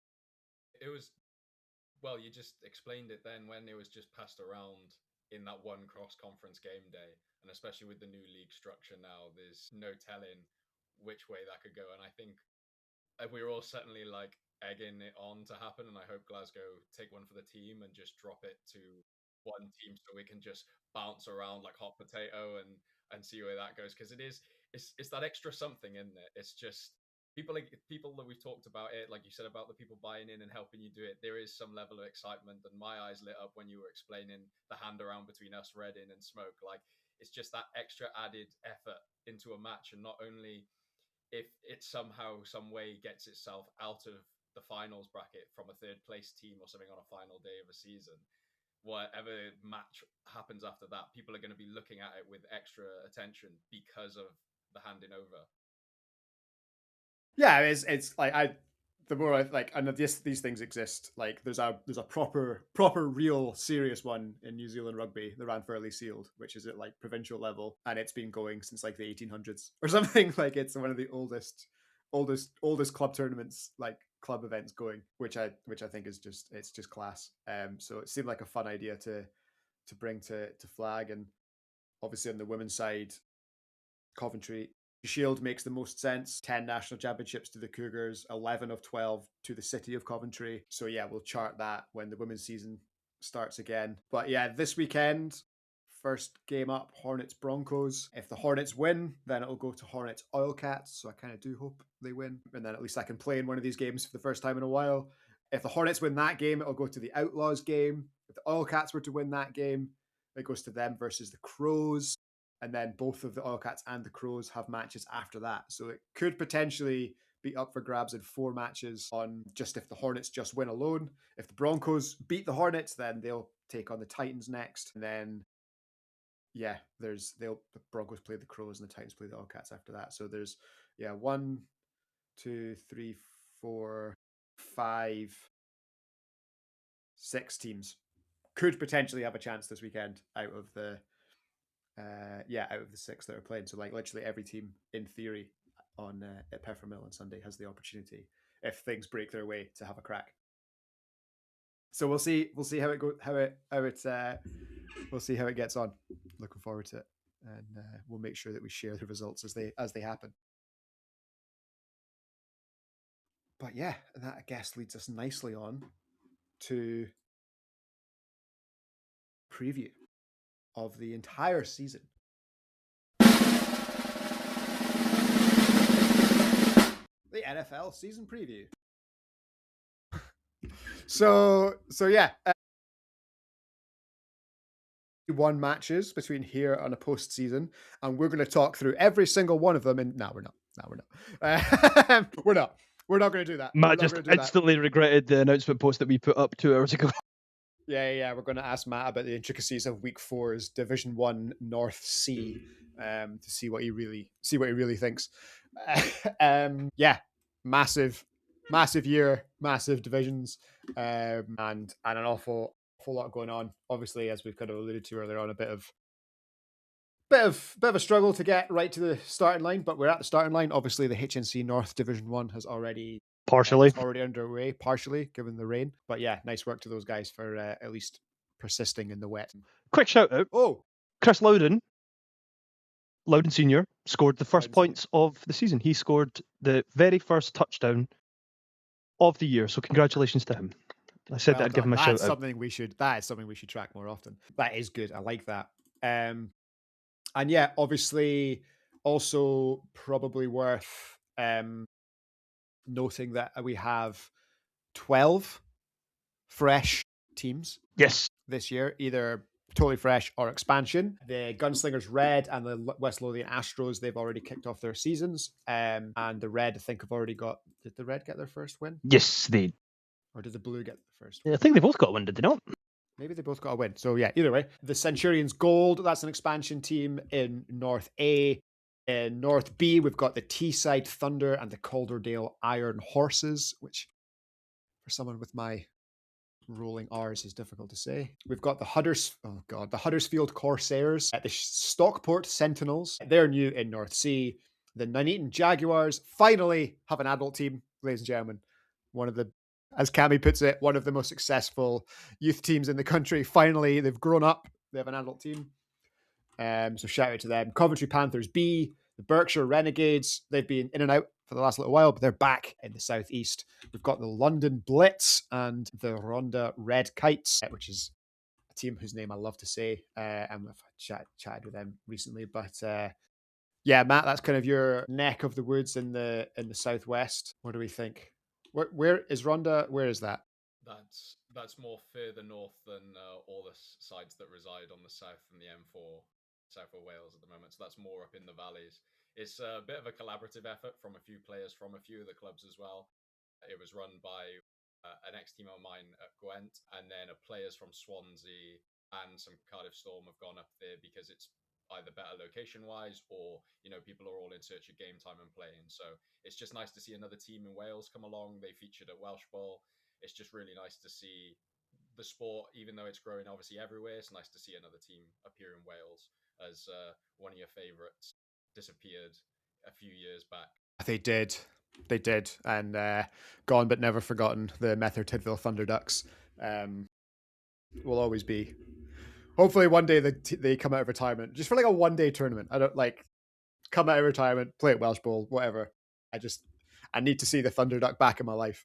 It was, well, you just explained it then, when it was just passed around in that one cross-conference game day, and especially with the new league structure now, there's no telling which way that could go. And I think we're all certainly like egging it on to happen, and I hope Glasgow take one for the team and just drop it to one team so we can just bounce around like hot potato and see where that goes, because it's that extra something, isn't it? It's just people that we've talked about it, like you said, about the people buying in and helping you do it. There is some level of excitement, and my eyes lit up when you were explaining the hand around between us, Reading and Smoke. Like, it's just that extra added effort into a match, and not only if it somehow, some way gets itself out of the finals bracket from a third place team or something on a final day of a season, whatever match happens after that, people are going to be looking at it with extra attention because of the handing over. Yeah, it's like the more I like, and these things exist. Like there's a proper real serious one in New Zealand rugby, the Ranfurly Sealed, which is at like provincial level, and it's been going since like the 1800s or something. Like it's one of the oldest club tournaments, like club events going, which I think is just class. So it seemed like a fun idea to bring to flag. And obviously on the women's side, Coventry Shield makes the most sense. 10 national championships to the Cougars, 11 of 12 to the city of Coventry. So yeah, we'll chart that when the women's season starts again. But yeah, this weekend, First game up, Hornets Broncos. If the Hornets win, then it'll go to Hornets Oilcats. So I kind of do hope they win. And then at least I can play in one of these games for the first time in a while. If the Hornets win that game, it'll go to the Outlaws game. If the Oilcats were to win that game, it goes to them versus the Crows. And then both of the Oilcats and the Crows have matches after that. So it could potentially be up for grabs in 4 matches on just if the Hornets just win alone. If the Broncos beat the Hornets, then they'll take on the Titans next. And then, yeah, the Broncos play the Crows and the Titans play the Oilcats after that. So there's, 1, 2, 3, 4, 5, 6 teams could potentially have a chance this weekend out of the 6 that are playing. So like literally every team in theory on at Peppermill on Sunday has the opportunity, if things break their way, to have a crack. So we'll see how it goes, we'll see how it gets on. Looking forward to it, and we'll make sure that we share the results as they happen. But yeah, that I guess leads us nicely on to preview of the entire season. The NFL season preview. So yeah. 1 matches between here and a postseason, and we're going to talk through every single one of them. And we're not. We're not going to do that. Matt just instantly regretted the announcement post that we put up 2 hours ago. Yeah. We're going to ask Matt about the intricacies of Week 4's Division 1 North C, to see what he really thinks. Yeah, massive year, massive divisions, and an awful lot going on. Obviously, as we've kind of alluded to earlier on, a bit of a struggle to get right to the starting line, but we're at the starting line. Obviously, the HNC North Division 1 has already already underway, partially given the rain. But yeah, nice work to those guys for at least persisting in the wet. Quick shout out. Oh, Chris Loudon Senior scored the first points of the season. He scored the very first touchdown of the year. So congratulations to him. I said that I'd give him a shout out. That is something we should track more often. That is good. I like that. And yeah, obviously also probably worth noting that we have 12 fresh teams. Yes. This year, either totally fresh or expansion. The Gunslingers Red and the West Lothian Astros, they've already kicked off their seasons. And the Red, I think, have already got... Did the Red get their first win? Yes, they... Or did the Blue get the first win? Yeah, I think they both got a win, did they not? Maybe they both got a win. So yeah, either way. The Centurions Gold, that's an expansion team in North A. In North B, we've got the Teesside Thunder and the Calderdale Iron Horses, which for someone with my rolling R's is difficult to say. We've got the Huddersfield Corsairs, the Stockport Sentinels. They're new in North C. The Nuneaton Jaguars finally have an adult team, ladies and gentlemen. One of the, as Cammy puts it, one of the most successful youth teams in the country. Finally, they've grown up. They have an adult team. So shout out to them. Coventry Panthers B, the Berkshire Renegades. They've been in and out for the last little while, but they're back in the southeast. We've got the London Blitz and the Rhondda Red Kites, which is a team whose name I love to say. And I've chatted with them recently, but yeah, Matt, that's kind of your neck of the woods in the southwest. What do we think? Where is Rhondda? Where is that? That's more further north than all the sides that reside on the south and the M4, south of Wales at the moment. So that's more up in the valleys. It's a bit of a collaborative effort from a few players from a few of the clubs as well. It was run by an ex-team of mine at Gwent, and then players from Swansea and some Cardiff Storm have gone up there because it's either better location-wise or, people are all in search of game time and playing. So it's just nice to see another team in Wales come along. They featured at Welsh Bowl. It's just really nice to see the sport, even though it's growing obviously everywhere. It's nice to see another team appear in Wales, as one of your favourites disappeared a few years back. They did, and gone but never forgotten. The Method Tidville Thunder Ducks will always be. Hopefully, one day they come out of retirement just for like a one-day tournament. I don't come out of retirement, play at Welsh Bowl, whatever. I need to see the Thunder Duck back in my life.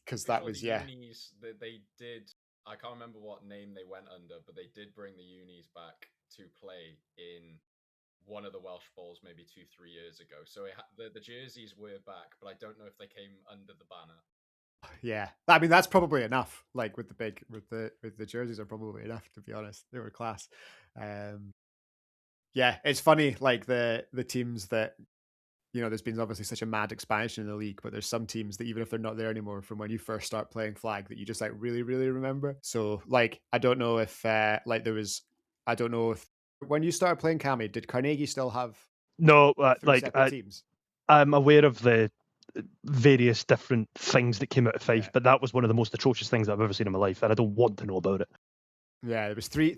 Because that was, unis, they did, I can't remember what name they went under, but they did bring the unis back to play in one of the Welsh Bowls maybe 2-3 years ago. So the jerseys were back, but I don't know if they came under the banner. Yeah, I mean that's probably enough. Like with the jerseys are probably enough, to be honest. They were class. Yeah, it's funny. Like the teams that, you know, there's been obviously such a mad expansion in the league, but there's some teams that even if they're not there anymore from when you first start playing flag that you just like really really remember. So like I don't know if I don't know if when you started playing Cammy, did Carnegie still have No, three separate teams? I'm aware of the various different things that came out of Fife, Yeah. but that was one of the most atrocious things I've ever seen in my life, and I don't want to know about it. Yeah, there was three.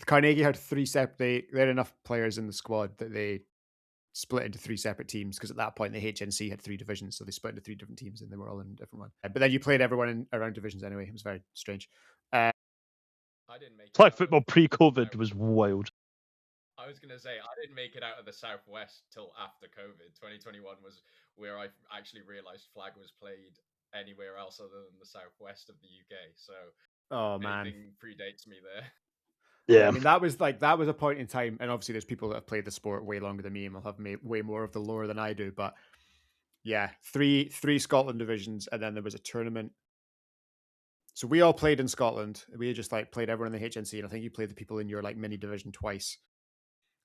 Carnegie had three separate. They had enough players in the squad that they split into three separate teams, because at that point the HNC had three divisions, so they split into three different teams and they were all in a different one. But then you played everyone in around divisions anyway. It was very strange. I didn't make Flag football pre-COVID was wild. I was gonna say I didn't make it out of the Southwest till after COVID. 2021 was where I actually realised flag was played anywhere else other than the Southwest of the UK. So Oh man, anything predates me there. Yeah, I mean that was a point in time, and obviously there's people that have played the sport way longer than me and will have way more of the lore than I do. But yeah, three Scotland divisions, and then there was a tournament. So we all played in Scotland. We just like played everyone in the HNC, and I think you played the people in your like mini division twice.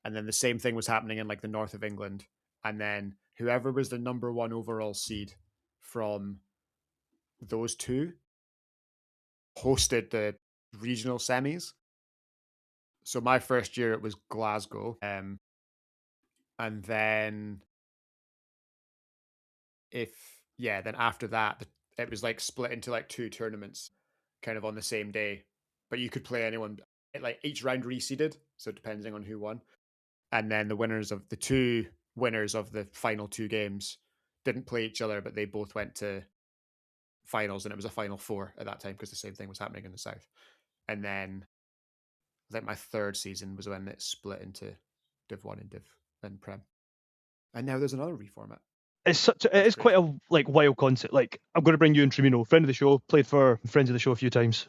And then the same thing was happening in like the north of England. And then whoever was the number one overall seed from those two hosted the regional semis. So my first year it was Glasgow. And then then after that, it was like split into like two tournaments kind of on the same day. But you could play anyone, like each round reseeded. So depending on who won. And then the two winners of the final two games didn't play each other, but they both went to finals, and it was a final four at that time because the same thing was happening in the south. And then I think my third season was when it split into Div 1 and Div and Prem. And now there's another reformat. It's quite a like wild concept. Like I'm going to bring you in Trimino, friend of the show, played for Friends of the Show a few times.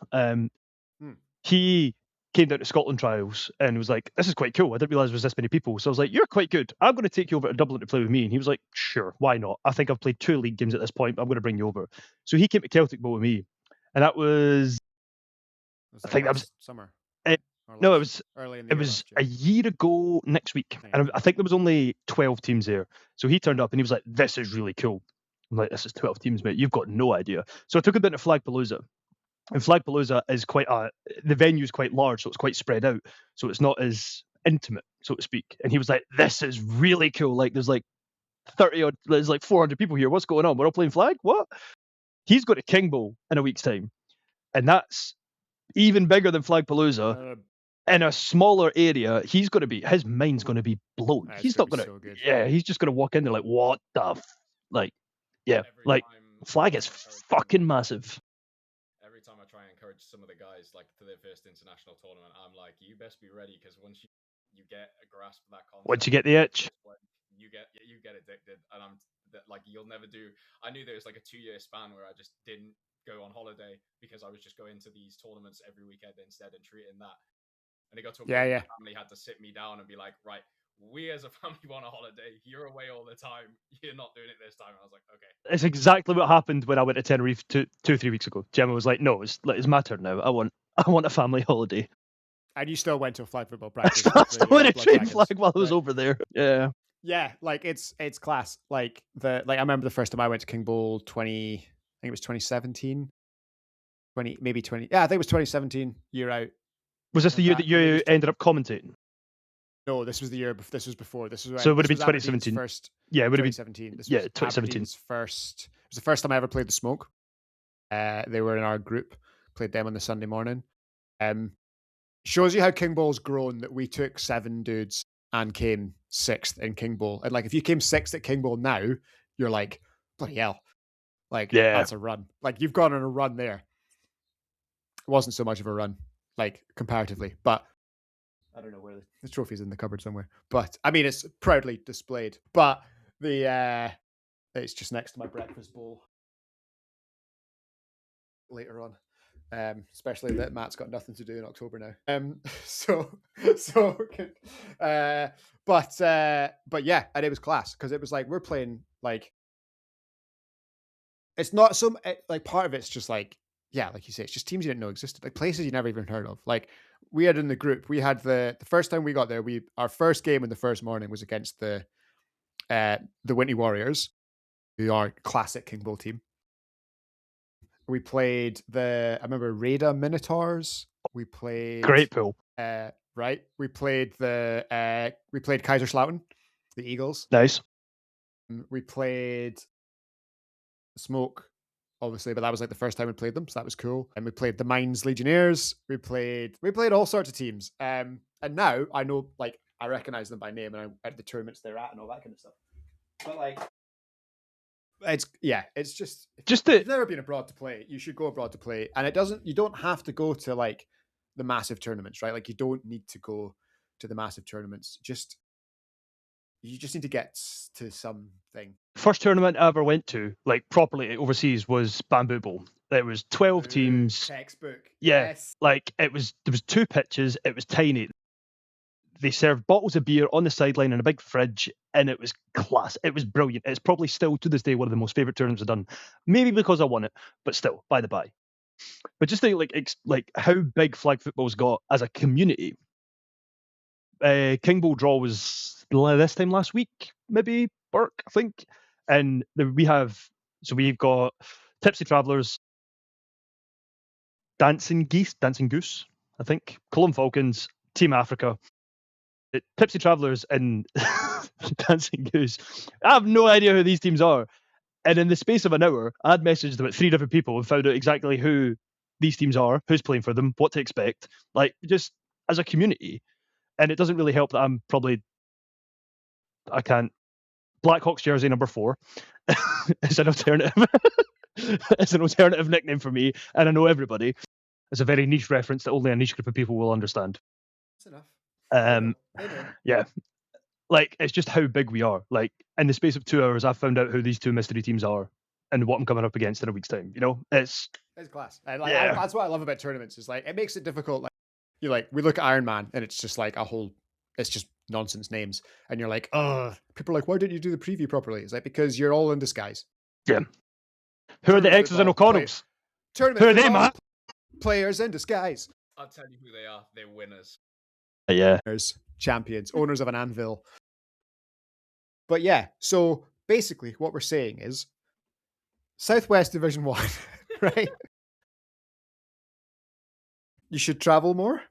He came down to Scotland trials and was like, "This is quite cool. I didn't realize there was this many people." So I was like, "You're quite good. I'm going to take you over to Dublin to play with me." And he was like, "Sure, why not? I think I've played 2 league games at this point. But I'm going to bring you over." So he came to Celtic Bowl with me, and that was I think that was summer. No, it was early in the year. It was a year ago next week, and I think there was only 12 teams there. So he turned up and he was like, "This is really cool." I'm like, "This is 12 teams, mate. You've got no idea." So I took him down to Flagpalooza. And Flagpalooza is the venue's quite large, so it's quite spread out. So it's not as intimate, so to speak. And he was like, "This is really cool. Like there's like 30 odd, there's like 400 people here. What's going on? We're all playing flag? What?" He's got a King Bowl in a week's time. And that's even bigger than Flagpalooza. In a smaller area, his mind's going to be blown. He's not going to, he's just going to walk in there like, what the, flag is fucking massive. Every time I try and encourage some of the guys like to their first international tournament, I'm like, you best be ready, because once you get a grasp of that concept, once you get the itch, you get addicted. And I'm like, you'll never do. I knew there was like a 2-year span where I just didn't go on holiday because I was just going to these tournaments every weekend instead and treating that. And it got to a point where my family had to sit me down and be like, "Right, we as a family want a holiday. You're away all the time. You're not doing it this time." And I was like, "Okay." It's exactly what happened when I went to Tenerife 2-3 weeks ago. Gemma was like, "No, it's my turn now. I want a family holiday." And you still went to a flag football practice. I still went to train flag while I was over there. Yeah. Yeah, like it's class. Like I remember the first time I went to King Bowl 20, I think it was 2017. 20, maybe 20. Yeah, I think it was 2017, year out. Was this the year that you ended up commentating? No, this was the year. This was before. This was so it would have been 2017. First, yeah, it would have been 2017. This was 2017. First. It was the first time I ever played the Smoke. They were in our group. Played them on the Sunday morning. Shows you how King Bowl's grown that we took 7 dudes and came 6th in King Bowl. And like, if you came 6th at King Bowl now, you're like, bloody hell. Like, that's a run. Like, you've gone on a run there. It wasn't so much of a run, like, comparatively. But I don't know where the trophy's in the cupboard somewhere. But, I mean, it's proudly displayed. But it's just next to my breakfast bowl later on. Especially that Matt's got nothing to do in October now. But yeah, and it was class because it was like we're playing like it's not some like part of it's just like yeah, like you say, it's just teams you didn't know existed, like places you never even heard of. Like we had in the group, we had the first time we got there, our first game in the first morning was against the Winty Warriors, who are classic King Bull team. We played I remember Raider Minotaurs. We played Great pool. Right. We played Kaiserslautern, the Eagles. Nice. We played Smoke, obviously, but that was like the first time we played them, so that was cool. And we played the Mines Legionnaires. We played all sorts of teams. And now I know, like, I recognize them by name and at the tournaments they're at and all that kind of stuff. But like, it's just if you've never been abroad to play, you should go abroad to play. And you don't have to go to like the massive tournaments, right? Like you don't need to go to the massive tournaments. You just need to get to something. First tournament I ever went to, like properly overseas, was Bamboo Bowl. There was 12 teams. Textbook. Yeah, yes. like there was 2 pitches. It was tiny. They served bottles of beer on the sideline in a big fridge, and it was class. It was brilliant. It's probably still to this day one of the most favorite tournaments I've done. Maybe because I won it, but still, by the by. But just think like how big flag football's got as a community. King Bowl draw was this time last week, maybe Bourke, I think. And we've got Tipsy Travellers, Dancing Goose, I think, Cologne Falcons, Team Africa, Tipsy Travellers, and Dancing Goose. I have no idea who these teams are. And in the space of an hour, I'd messaged about 3 different people and found out exactly who these teams are, who's playing for them, what to expect, like just as a community. And it doesn't really help that I can't. Blackhawks jersey number 4 is an alternative. It's an alternative nickname for me, and I know everybody. It's a very niche reference that only a niche group of people will understand. That's enough. Yeah, like it's just how big we are. Like in the space of 2 hours, I've found out who these 2 mystery teams are and what I'm coming up against in a week's time. You know, it's class. And that's what I love about tournaments. Is like it makes it difficult. Like we look at Iron Man, and it's just like it's just nonsense names, and you're like, oh, people are like, why didn't you do the preview properly? It's like because you're all in disguise. Yeah. Who are the X's and O'Connells? Who are they, Matt? Players in disguise. I'll tell you who they are. They're winners. Yeah. Champions, owners of an anvil. But yeah, so basically what we're saying is Southwest Division 1, right? You should travel more,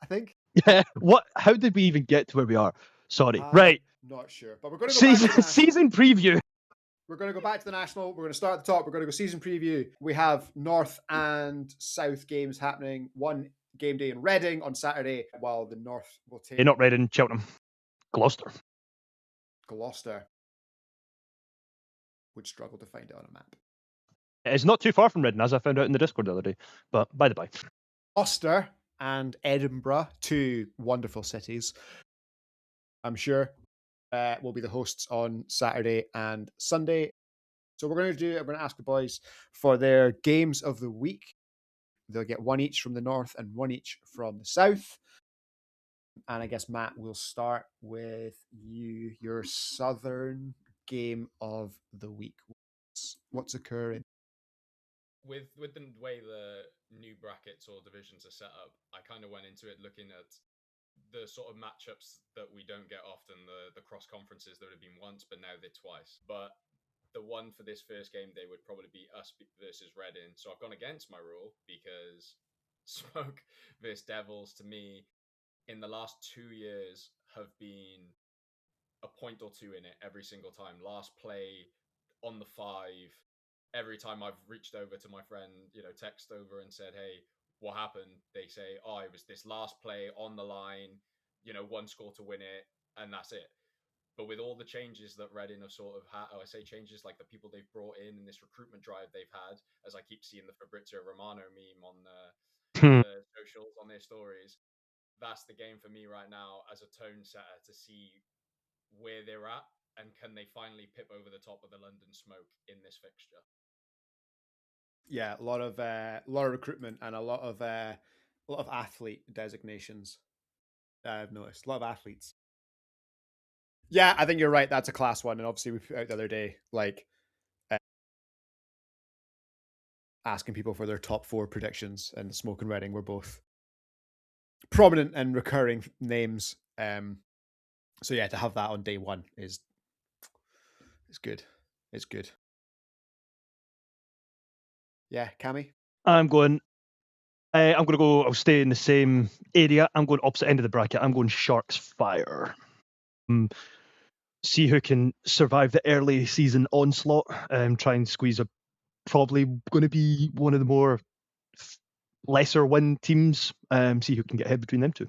I think. Yeah. How did we even get to where we are? Sorry. Right. Not sure. But we're going to go back to season preview. We're going to go back to the National. We're going to start at the top. We're going to go season preview. We have North and South games happening. One game day in Reading on Saturday, while the North will take... Not Reading, Cheltenham. Gloucester. Would struggle to find it on a map. It's not too far from Reading, as I found out in the Discord the other day. But by the by. Gloucester and Edinburgh, 2 wonderful cities, I'm sure, will be the hosts on Saturday and Sunday. So I'm going to ask the boys for their games of the week. They'll get 1 each from the North and 1 each from the South. And I guess, Matt, we'll start with you. Your Southern game of the week. What's occurring? With the way the new brackets or divisions are set up, I kind of went into it looking at the sort of matchups that we don't get often, the cross conferences that have been once, but now they're twice. But the one for this first game day would probably be us versus Reading. So I've gone against my rule because Smoke versus Devils, to me, in the last 2 years have been a point or 2 in it every single time. Last play on the 5. Every time I've reached over to my friend, text over and said, hey, what happened? They say, oh, it was this last play on the line, 1 score to win it, and that's it. But with all the changes that Reading have sort of had, I say changes like the people they've brought in this recruitment drive they've had, as I keep seeing the Fabrizio Romano meme on the socials, on their stories, that's the game for me right now as a tone setter to see where they're at and can they finally pip over the top of the London Smoke in this fixture. Yeah, a lot of recruitment and a lot of athlete designations. I've noticed a lot of athletes. Yeah, I think you're right. That's a class one, and obviously we put out the other day like asking people for their top 4 predictions, and Smoke and Reading were both prominent and recurring names. So yeah, to have that on day one is good. It's good. Yeah, Cammy. I'm going to go. I'll stay in the same area. I'm going opposite end of the bracket. I'm going Sharks Fire. See who can survive the early season onslaught. Try and squeeze a probably going to be one of the more lesser win teams. See who can get ahead between them two.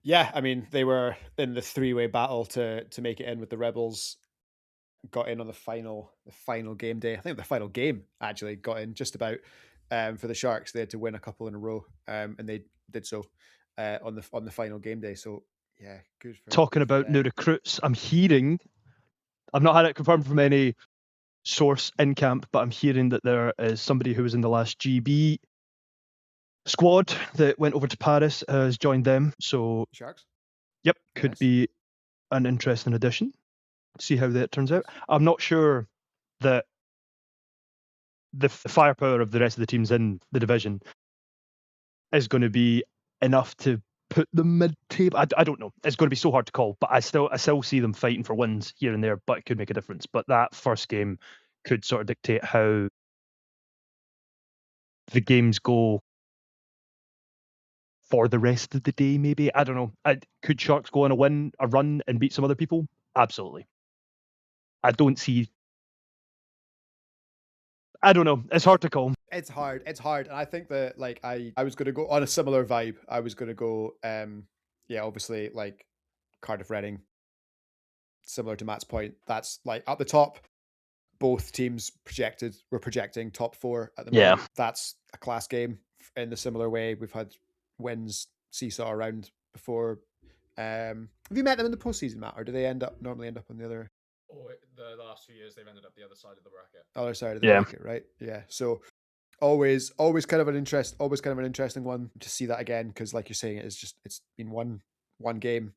Yeah, I mean they were in the 3-way battle to make it in with the Rebels. Got in on the final game day. I think the final game actually got in just about. For the Sharks, they had to win a couple in a row, and they did so on the final game day. So yeah, good. Talking about new recruits, I'm hearing, I've not had it confirmed from any source in camp, but I'm hearing that there is somebody who was in the last GB squad that went over to Paris has joined them. So Sharks. Yep, could be an interesting addition. See how that turns out. I'm not sure that the firepower of the rest of the teams in the division is going to be enough to put them mid-table. I don't know. It's going to be so hard to call, but I still see them fighting for wins here and there, but it could make a difference. But that first game could sort of dictate how the games go for the rest of the day, maybe. I don't know. Could Sharks go on a run and beat some other people? Absolutely. I don't know. It's hard to call. It's hard. And I think that like I was going to go on a similar vibe. I was going to go obviously like Cardiff Reading. Similar to Matt's point, that's like at the top. Both teams were projecting top 4 at the moment. That's a class game in the similar way. We've had wins seesaw around before. Have you met them in the postseason, Matt, or do they normally end up on the other? The last few years they've ended up the other side of the bracket. Other side of the bracket, right? Yeah. So always kind of an interesting one to see that again, because like you're saying, it's been one game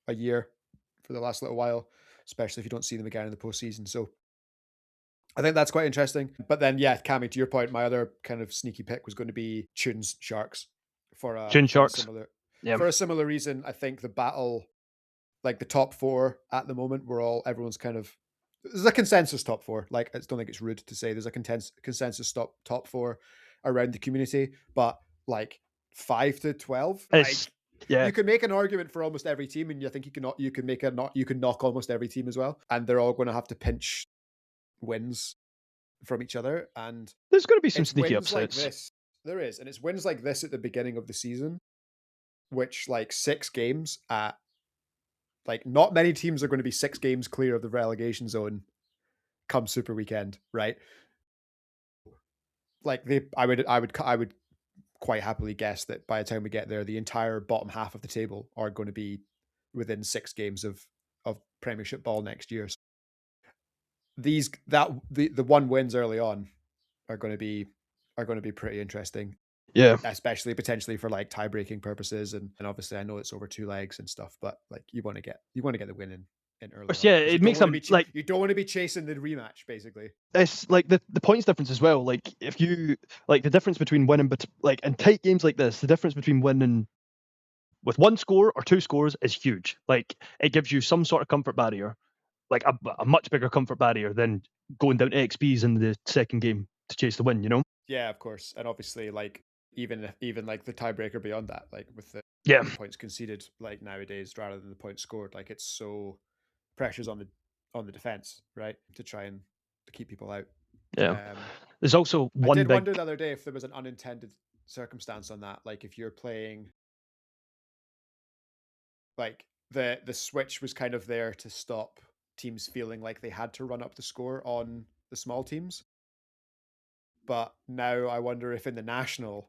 a year for the last little while, especially if you don't see them again in the postseason. So I think that's quite interesting. But then, yeah, Cammy, to your point, my other kind of sneaky pick was going to be Tune's Sharks for a similar reason. I think the battle, like the top 4 at the moment, everyone's kind of, there's a consensus top 4. Like, I don't think it's rude to say there's a consensus top 4 around the community, but like 5 to 12, you can make an argument for almost every team, and I think you can knock almost every team as well, and they're all going to have to pinch wins from each other, and there's going to be some sneaky upsets. Like this, there is, and it's wins like this at the beginning of the season, which like 6 games at like not many teams are going to be 6 games clear of the relegation zone come Super Weekend, right? Like I would quite happily guess that by the time we get there, the entire bottom half of the table are going to be within 6 games of Premiership ball next year. So the one wins early on are going to be pretty interesting. Yeah, especially potentially for like tie-breaking purposes, and obviously I know it's over 2 legs and stuff, but like you want to get the win in early. Yeah, it makes them like you don't want to be chasing the rematch. Basically, it's like the points difference as well. Like if you like the difference between winning, but like in tight games like this, the difference between winning with 1 score or 2 scores is huge. Like it gives you some sort of comfort barrier, like a much bigger comfort barrier than going down to XPs in the second game to chase the win. You know? Yeah, of course, and obviously like even like the tiebreaker beyond that, like with the points conceded, like nowadays rather than the points scored, like it's so pressures on the defense, right, to try and to keep people out. Yeah. There's also one. I did wonder the other day if there was an unintended circumstance on that, like if you're playing, like the switch was kind of there to stop teams feeling like they had to run up the score on the small teams. But now I wonder if in the national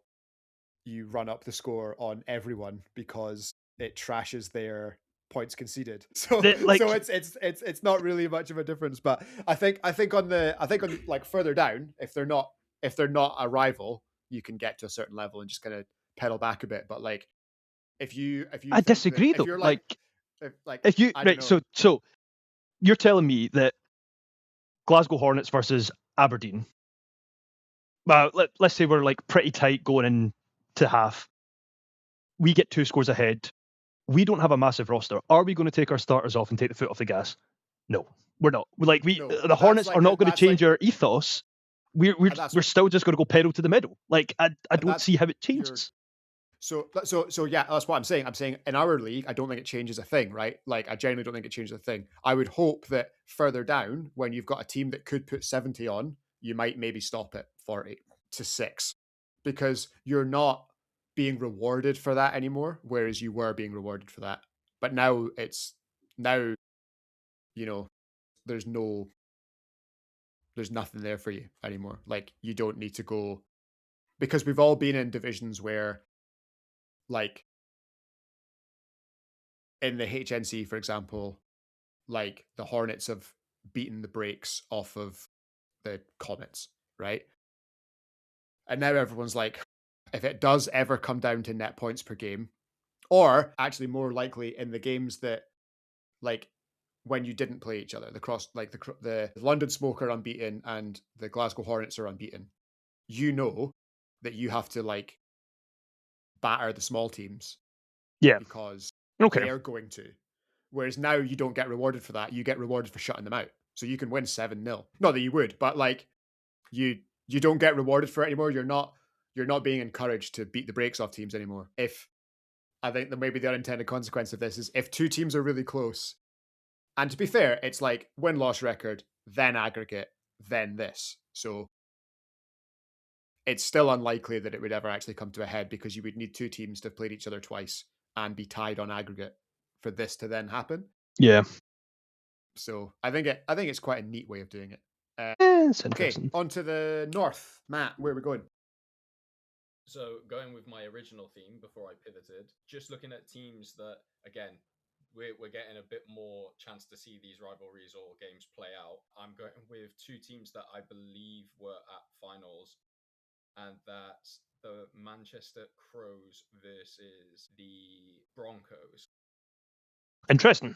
you run up the score on everyone because it trashes their points conceded. So Like- so it's not really much of a difference. But I think on like further down, if they're not a rival, you can get to a certain level and just kind of pedal back a bit. But like if you I think that- disagree if though. you're Like if you I don't right, know. so you're telling me that Glasgow Hornets versus Aberdeen. Well, let's say we're like pretty tight going into half. We get 2 scores ahead. We don't have a massive roster. Are we going to take our starters off and take the foot off the gas? No, we're not. Like No, the Hornets like are not going to that's change like- our ethos. We're that's we're still just going to go pedal to the middle. Like I don't that's see how it your- changes. So yeah, that's what I'm saying. I'm saying in our league, I don't think it changes a thing, right? Like I genuinely don't think it changes a thing. I would hope that further down, when you've got a team that could put 70 on, you might maybe stop at 40-6, because you're not being rewarded for that anymore, whereas you were being rewarded for that. But now you know, there's nothing there for you anymore. Like you don't need to go, because we've all been in divisions where, like in the HNC, for example, like the Hornets have beaten the brakes off of the Comets, right? And now everyone's like, if it does ever come down to net points per game, or actually more likely in the games that, like, when you didn't play each other, the London Smoke are unbeaten and the Glasgow Hornets are unbeaten, you know that you have to like batter the small teams, Yeah. because Okay. they are going to. Whereas now you don't get rewarded for that. You get rewarded for shutting them out. So you can win 7-0. Not that you would, but like you don't get rewarded for it anymore. You're not being encouraged to beat the brakes off teams anymore. If I think that maybe the unintended consequence of this is if 2 teams are really close, and to be fair, it's like win-loss record, then aggregate, then this. So it's still unlikely that it would ever actually come to a head, because you would need 2 teams to have played each other twice and be tied on aggregate for this to then happen. Yeah. So I think it's quite a neat way of doing it. It's Okay, interesting. on to the north. Matt, where are we going? So going with my original theme before I pivoted, just looking at teams that, again, we're getting a bit more chance to see these rivalries or games play out. I'm going with 2 teams that I believe were at finals, and that's the Manchester Crows versus the Broncos. Interesting.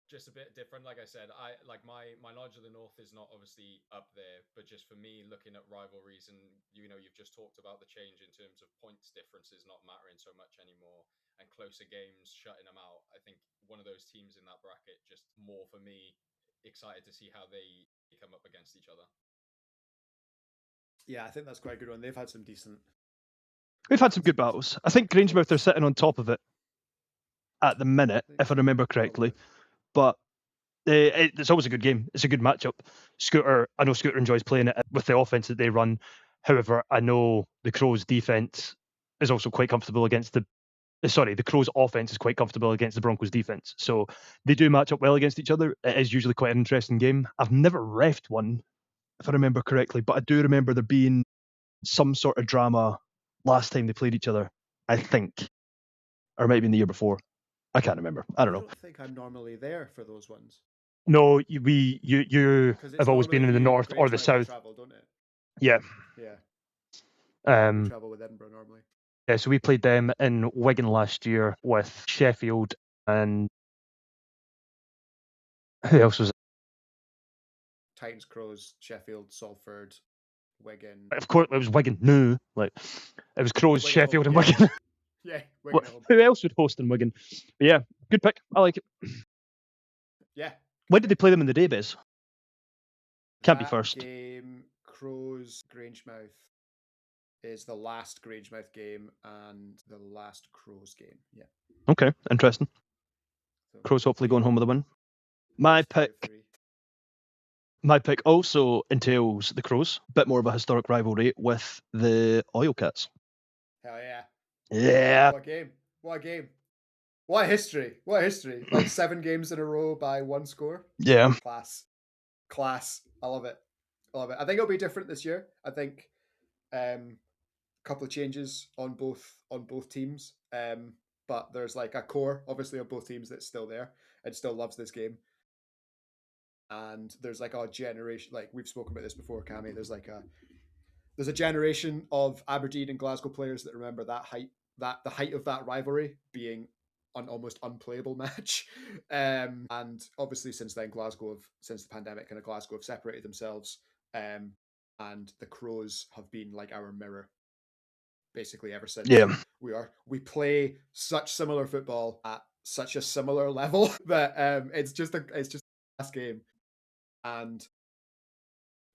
Just a bit different. Like I said, I like my knowledge of the North is not obviously up there, but just for me, looking at rivalries, and you've just talked about the change in terms of points differences not mattering so much anymore, and closer games shutting them out. I think one of those teams in that bracket, just more for me, excited to see how they come up against each other. Yeah, I think that's quite a good one. We've had some good battles. I think Grangemouth are sitting on top of it at the minute, if I remember correctly. But it's always a good game. It's a good matchup. I know Scooter enjoys playing it with the offense that they run. However, I know the Crows' defense is also quite comfortable against the Crows' offense is quite comfortable against the Broncos' defense. So they do match up well against each other. It is usually quite an interesting game. I've never refed one, if I remember correctly, but I do remember there being some sort of drama last time they played each other, I think. Or maybe in the year before. I can't remember. I don't know. I don't think I'm normally there for those ones. No, you 'Cause it's have always been in normally the you and north or the Grangemouth south. Travel, don't it? Yeah. Yeah. We Um, travel with Edinburgh normally. yeah, so we played them in Wigan last year with Sheffield and who else was it? Titans, Crows, Sheffield, Salford, Wigan. Of course, it was Wigan. No, like it was Crows, Wigan Sheffield, home, and yeah. Wigan. Yeah, Wigan What- at home. Who else would host in Wigan? But yeah, good pick. I like it. Yeah. When did they play them in the daybase? Can't be That first. game, Crows, Grangemouth, is the last Grangemouth game and the last Crows game. Yeah. Okay, interesting. So Crows hopefully going 3-1. home with a win. My First 2 of pick 3. My pick also entails the Crows, a bit more of a historic rivalry with the Oil Cats. Hell yeah. Yeah. What a game. What a game. What a history. What a history. Like 7 games in a row by 1 score. Yeah. Class. I love it. I love it. I think it'll be different this year. I think a couple of changes on both teams. but there's like a core, obviously, of both teams that's still there and still loves this game. And there's like a generation, like we've spoken about this before, Cammy. There's a generation of Aberdeen and Glasgow players that remember the height of that rivalry being an almost unplayable match. And obviously since then, since the pandemic, and Glasgow have separated themselves. And the Crows have been like our mirror basically ever since. Yeah. We play such similar football at such a similar level that it's just a class game. And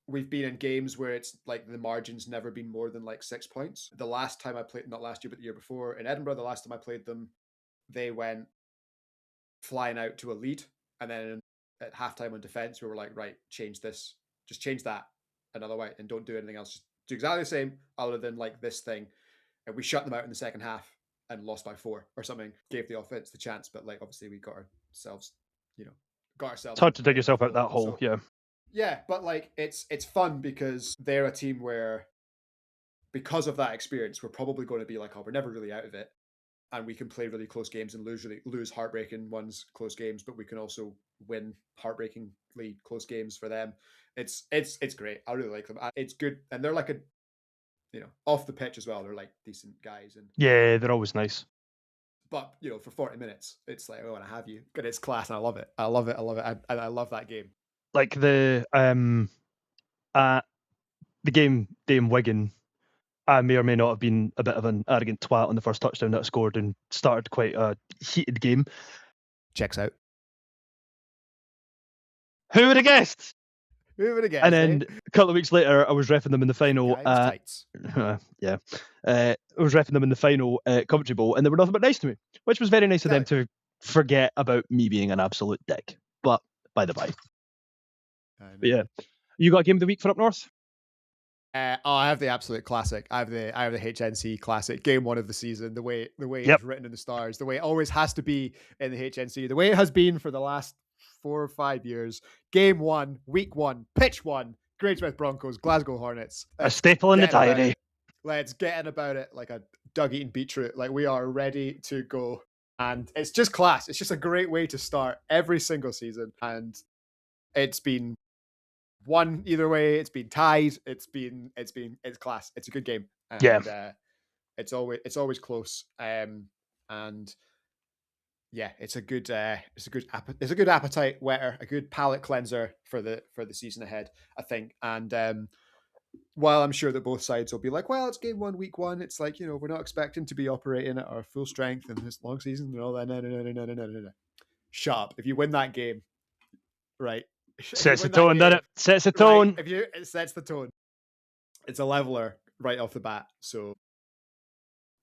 we've been in games where it's like the margin's never been more than like 6 points. The last time I played, not last year, but the year before in Edinburgh, the last time I played them, they went flying out to a lead. And then at halftime on defense, we were like, right, change this. Just change that another way and don't do anything else. Just do exactly the same other than like this thing. And we shut them out in the second half and lost by 4 or something. Gave the offense the chance, but like obviously we got ourselves. It's hard to dig yourself out that hole. So, yeah, but like it's fun because they're a team where, because of that experience, we're probably going to be like, oh, we're never really out of it, and we can play really close games and lose heartbreaking ones, close games, but we can also win heartbreakingly close games for them. It's great. I really like them. It's good, and they're like off the pitch as well. They're like decent guys, and yeah, they're always nice. But for 40 minutes, it's like, I want to have you. But it's class, and I love it. I love it. I love that game. Like the game day in Wigan, I may or may not have been a bit of an arrogant twat on the first touchdown that I scored and started quite a heated game. Checks out. Who would have guessed? Who would have guessed? And then a couple of weeks later, I was reffing them in the final. Yeah. I was reffing them in the final Coventry Bowl, and they were nothing but nice to me, which was very nice of them to forget about me being an absolute dick. But by the by. But yeah, you got a game of the week for up north? I have the absolute classic. I have the HNC classic, game 1 of the season. The way Yep. it's written in the stars, the way it always has to be in the HNC, the way it has been for the last 4 or 5 years. Game 1, week 1, pitch 1, Grangemouth Broncos, Glasgow Hornets. A staple in the diary. Let's get in about it like a dog eating beetroot. Like, we are ready to go, and it's just class. It's just a great way to start every single season, and it's been won either way. It's been tied. It's class. It's a good game. And, yeah. It's always close. And yeah, it's a good appetite whetter, a good palate cleanser for the season ahead, I think. And while I'm sure that both sides will be like, well, it's game 1, week 1. It's like, we're not expecting to be operating at our full strength in this long season and all that. No. Shut up. If you win that game, right? Sets the tone, doesn't it? Sets the tone. Right, it sets the tone. It's a leveler right off the bat. So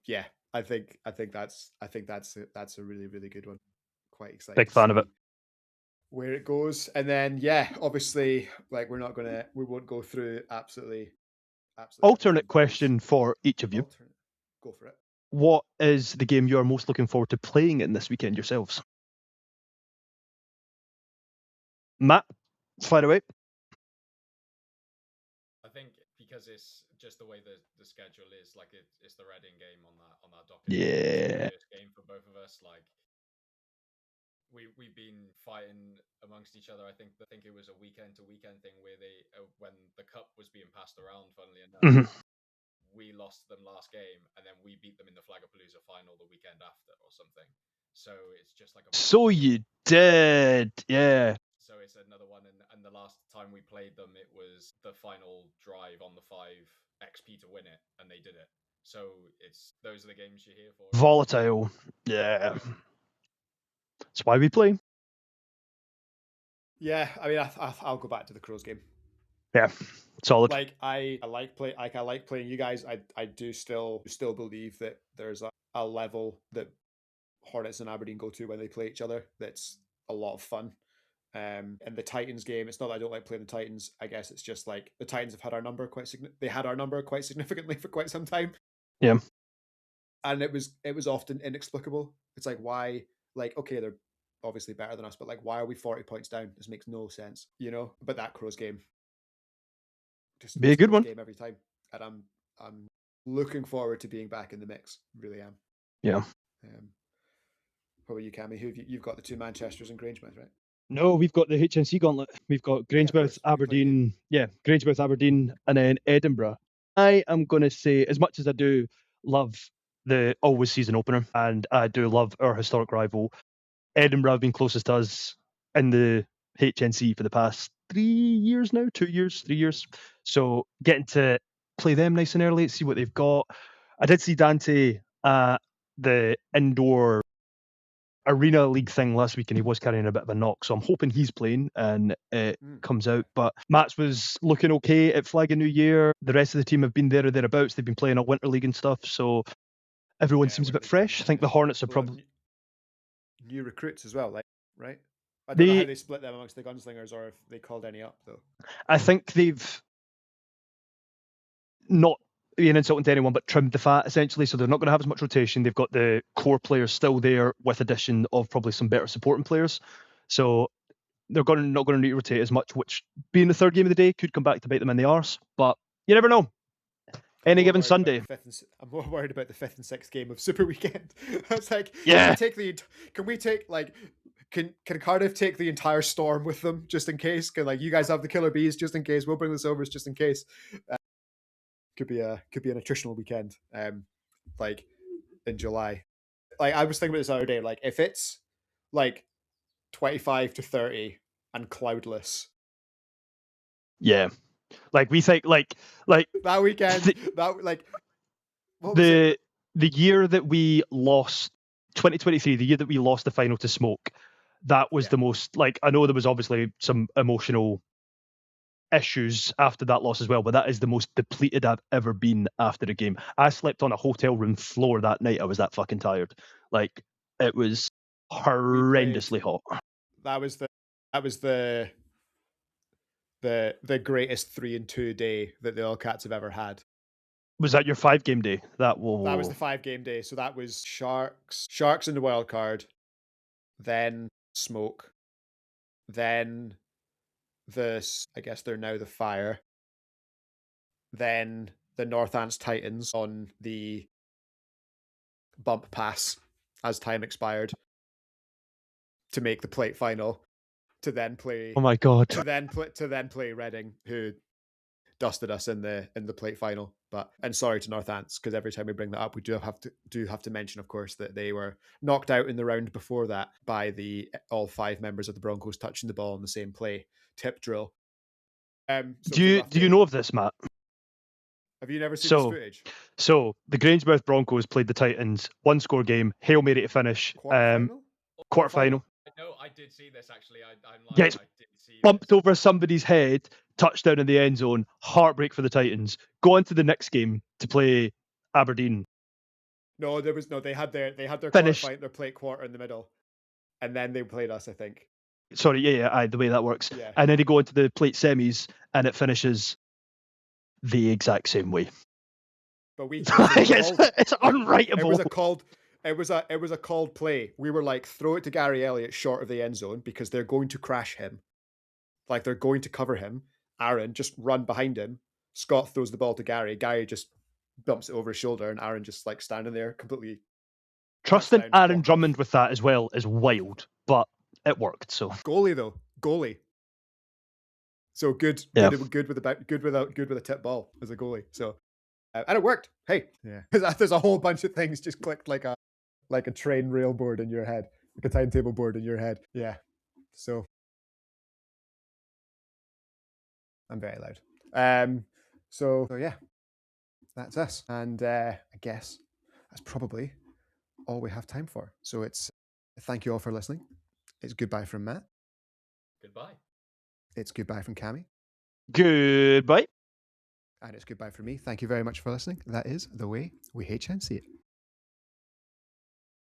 yeah, I think that's a really, really good one. Quite excited. Big fan of it. Where it goes. And then yeah, obviously, like we won't go through absolutely alternate question for each of you. Go for it. What is the game you're most looking forward to playing in this weekend yourselves? Matt, fire away. I think because it's just the way the schedule is, like it's the Reading game on that docket. Yeah. It's the game for both of us. Like we've been fighting amongst each other. I think it was a weekend to weekend thing where they when the cup was being passed around. Funnily enough, we lost them last game, and then we beat them in the Flagapalooza final the weekend after or something. So it's just like So you did, yeah. So it's another one, and the last time we played them, it was the final drive on the 5 XP to win it, and they did it. So those are the games you're here for. Volatile, yeah. That's why we play. Yeah, I mean, I'll go back to the Crows game. Yeah, solid. Like I like playing you guys. I do still believe that there's a level that Hornets and Aberdeen go to when they play each other. That's a lot of fun. And the Titans game, it's not that I don't like playing the Titans. I guess it's just like the Titans have had our number quite significantly for quite some time. Yeah. And it was often inexplicable. It's like, why? Like, okay, they're obviously better than us, but like, why are we 40 points down? This makes no sense, But that Crows game, just be a good one game every time, and I'm looking forward to being back in the mix. Really am. Yeah. What about you, Cammy? You've got the two Manchesters and Grangemouth, right? No, we've got the HNC gauntlet. We've got Grangemouth, course. We played Aberdeen. Yeah, Grangemouth, Aberdeen, and then Edinburgh. I am going to say, as much as I do love the always season opener, and I do love our historic rival, Edinburgh have been closest to us in the HNC for the past 3 years now, 2 years, 3 years. So getting to play them nice and early, see what they've got. I did see Dante at the indoor arena league thing last week, and he was carrying a bit of a knock, so I'm hoping he's playing and it comes out. But Matt's was looking okay at Flag of New Year. The rest of the team have been there or thereabouts. They've been playing a winter league and stuff, so everyone seems a bit fresh. I think the Hornets are probably new recruits as well, like, right? I don't know They- how they split them amongst the gunslingers or if they called any up though. I think they've not being insulting to anyone, but trimmed the fat essentially. So they're not going to have as much rotation. They've got the core players still there, with addition of probably some better supporting players. So they're not going to need to rotate as much, which being the third game of the day could come back to bite them in the arse. But you never know. Any given Sunday. I'm more worried about the 5th and 6th game of Super Weekend. It's like, Yeah. Can we take like? Can Cardiff take the entire storm with them just in case? Can like you guys have the killer bees just in case? We'll bring the Silvers just in case. Could be an attritional weekend, like in July. Like I was thinking about this the other day. Like if it's like 25 to 30 and cloudless, Yeah. Like we think like that weekend, the year that we lost 2023, the year that we lost the final to Smoke, that was the most, like, I know there was obviously some emotional issues after that loss as well, but that is the most depleted I've ever been after a game. I slept on a hotel room floor that night. I was that fucking tired. Like, it was horrendously hot. That was the greatest 3-2 day that the All Cats have ever had. Was that your 5-game day? That was the 5-game day. So that was Sharks in the wild card, then Smoke, then I guess they're now the Fire, then the North Ants Titans on the bump pass as time expired to make the plate final, to then play. Oh my god! To then play Reading, who dusted us in the plate final. And sorry to North Ants, because every time we bring that up, we do have to mention, of course, that they were knocked out in the round before that by all 5 members of the Broncos touching the ball in the same play tip drill. Do you know of this, Matt? Have you never seen this footage? So the Grangemouth Broncos played the Titans, 1-score game, Hail Mary to finish, quarterfinal. No, I did see this actually. Gets bumped over somebody's head, touchdown in the end zone, heartbreak for the Titans. Go on to the next game to play Aberdeen. No, they had their finish. Their plate quarter in the middle, and then they played us, I think. Sorry, yeah, the way that works. Yeah. And then they go into the plate semis, and it finishes the exact same way. But it's unwritable. It was a called play. We were like, throw it to Gary Elliott short of the end zone because they're going to crash him. Like, they're going to cover him. Aaron, just run behind him. Scott throws the ball to Gary. Gary just bumps it over his shoulder, and Aaron just like standing there completely. Trusting Aaron Drummond with that as well is wild, but it worked. So goalie. So good with a tip ball as a goalie. So and it worked. Hey, yeah. There's a whole bunch of things just clicked like a train rail board in your head, like a timetable board in your head. Yeah. So I'm very loud. So yeah, that's us, and I guess that's probably all we have time for. So it's thank you all for listening. It's goodbye from Matt. Goodbye. It's goodbye from Cammy. Goodbye. And it's goodbye from me. Thank you very much for listening. That is the way we HNC it.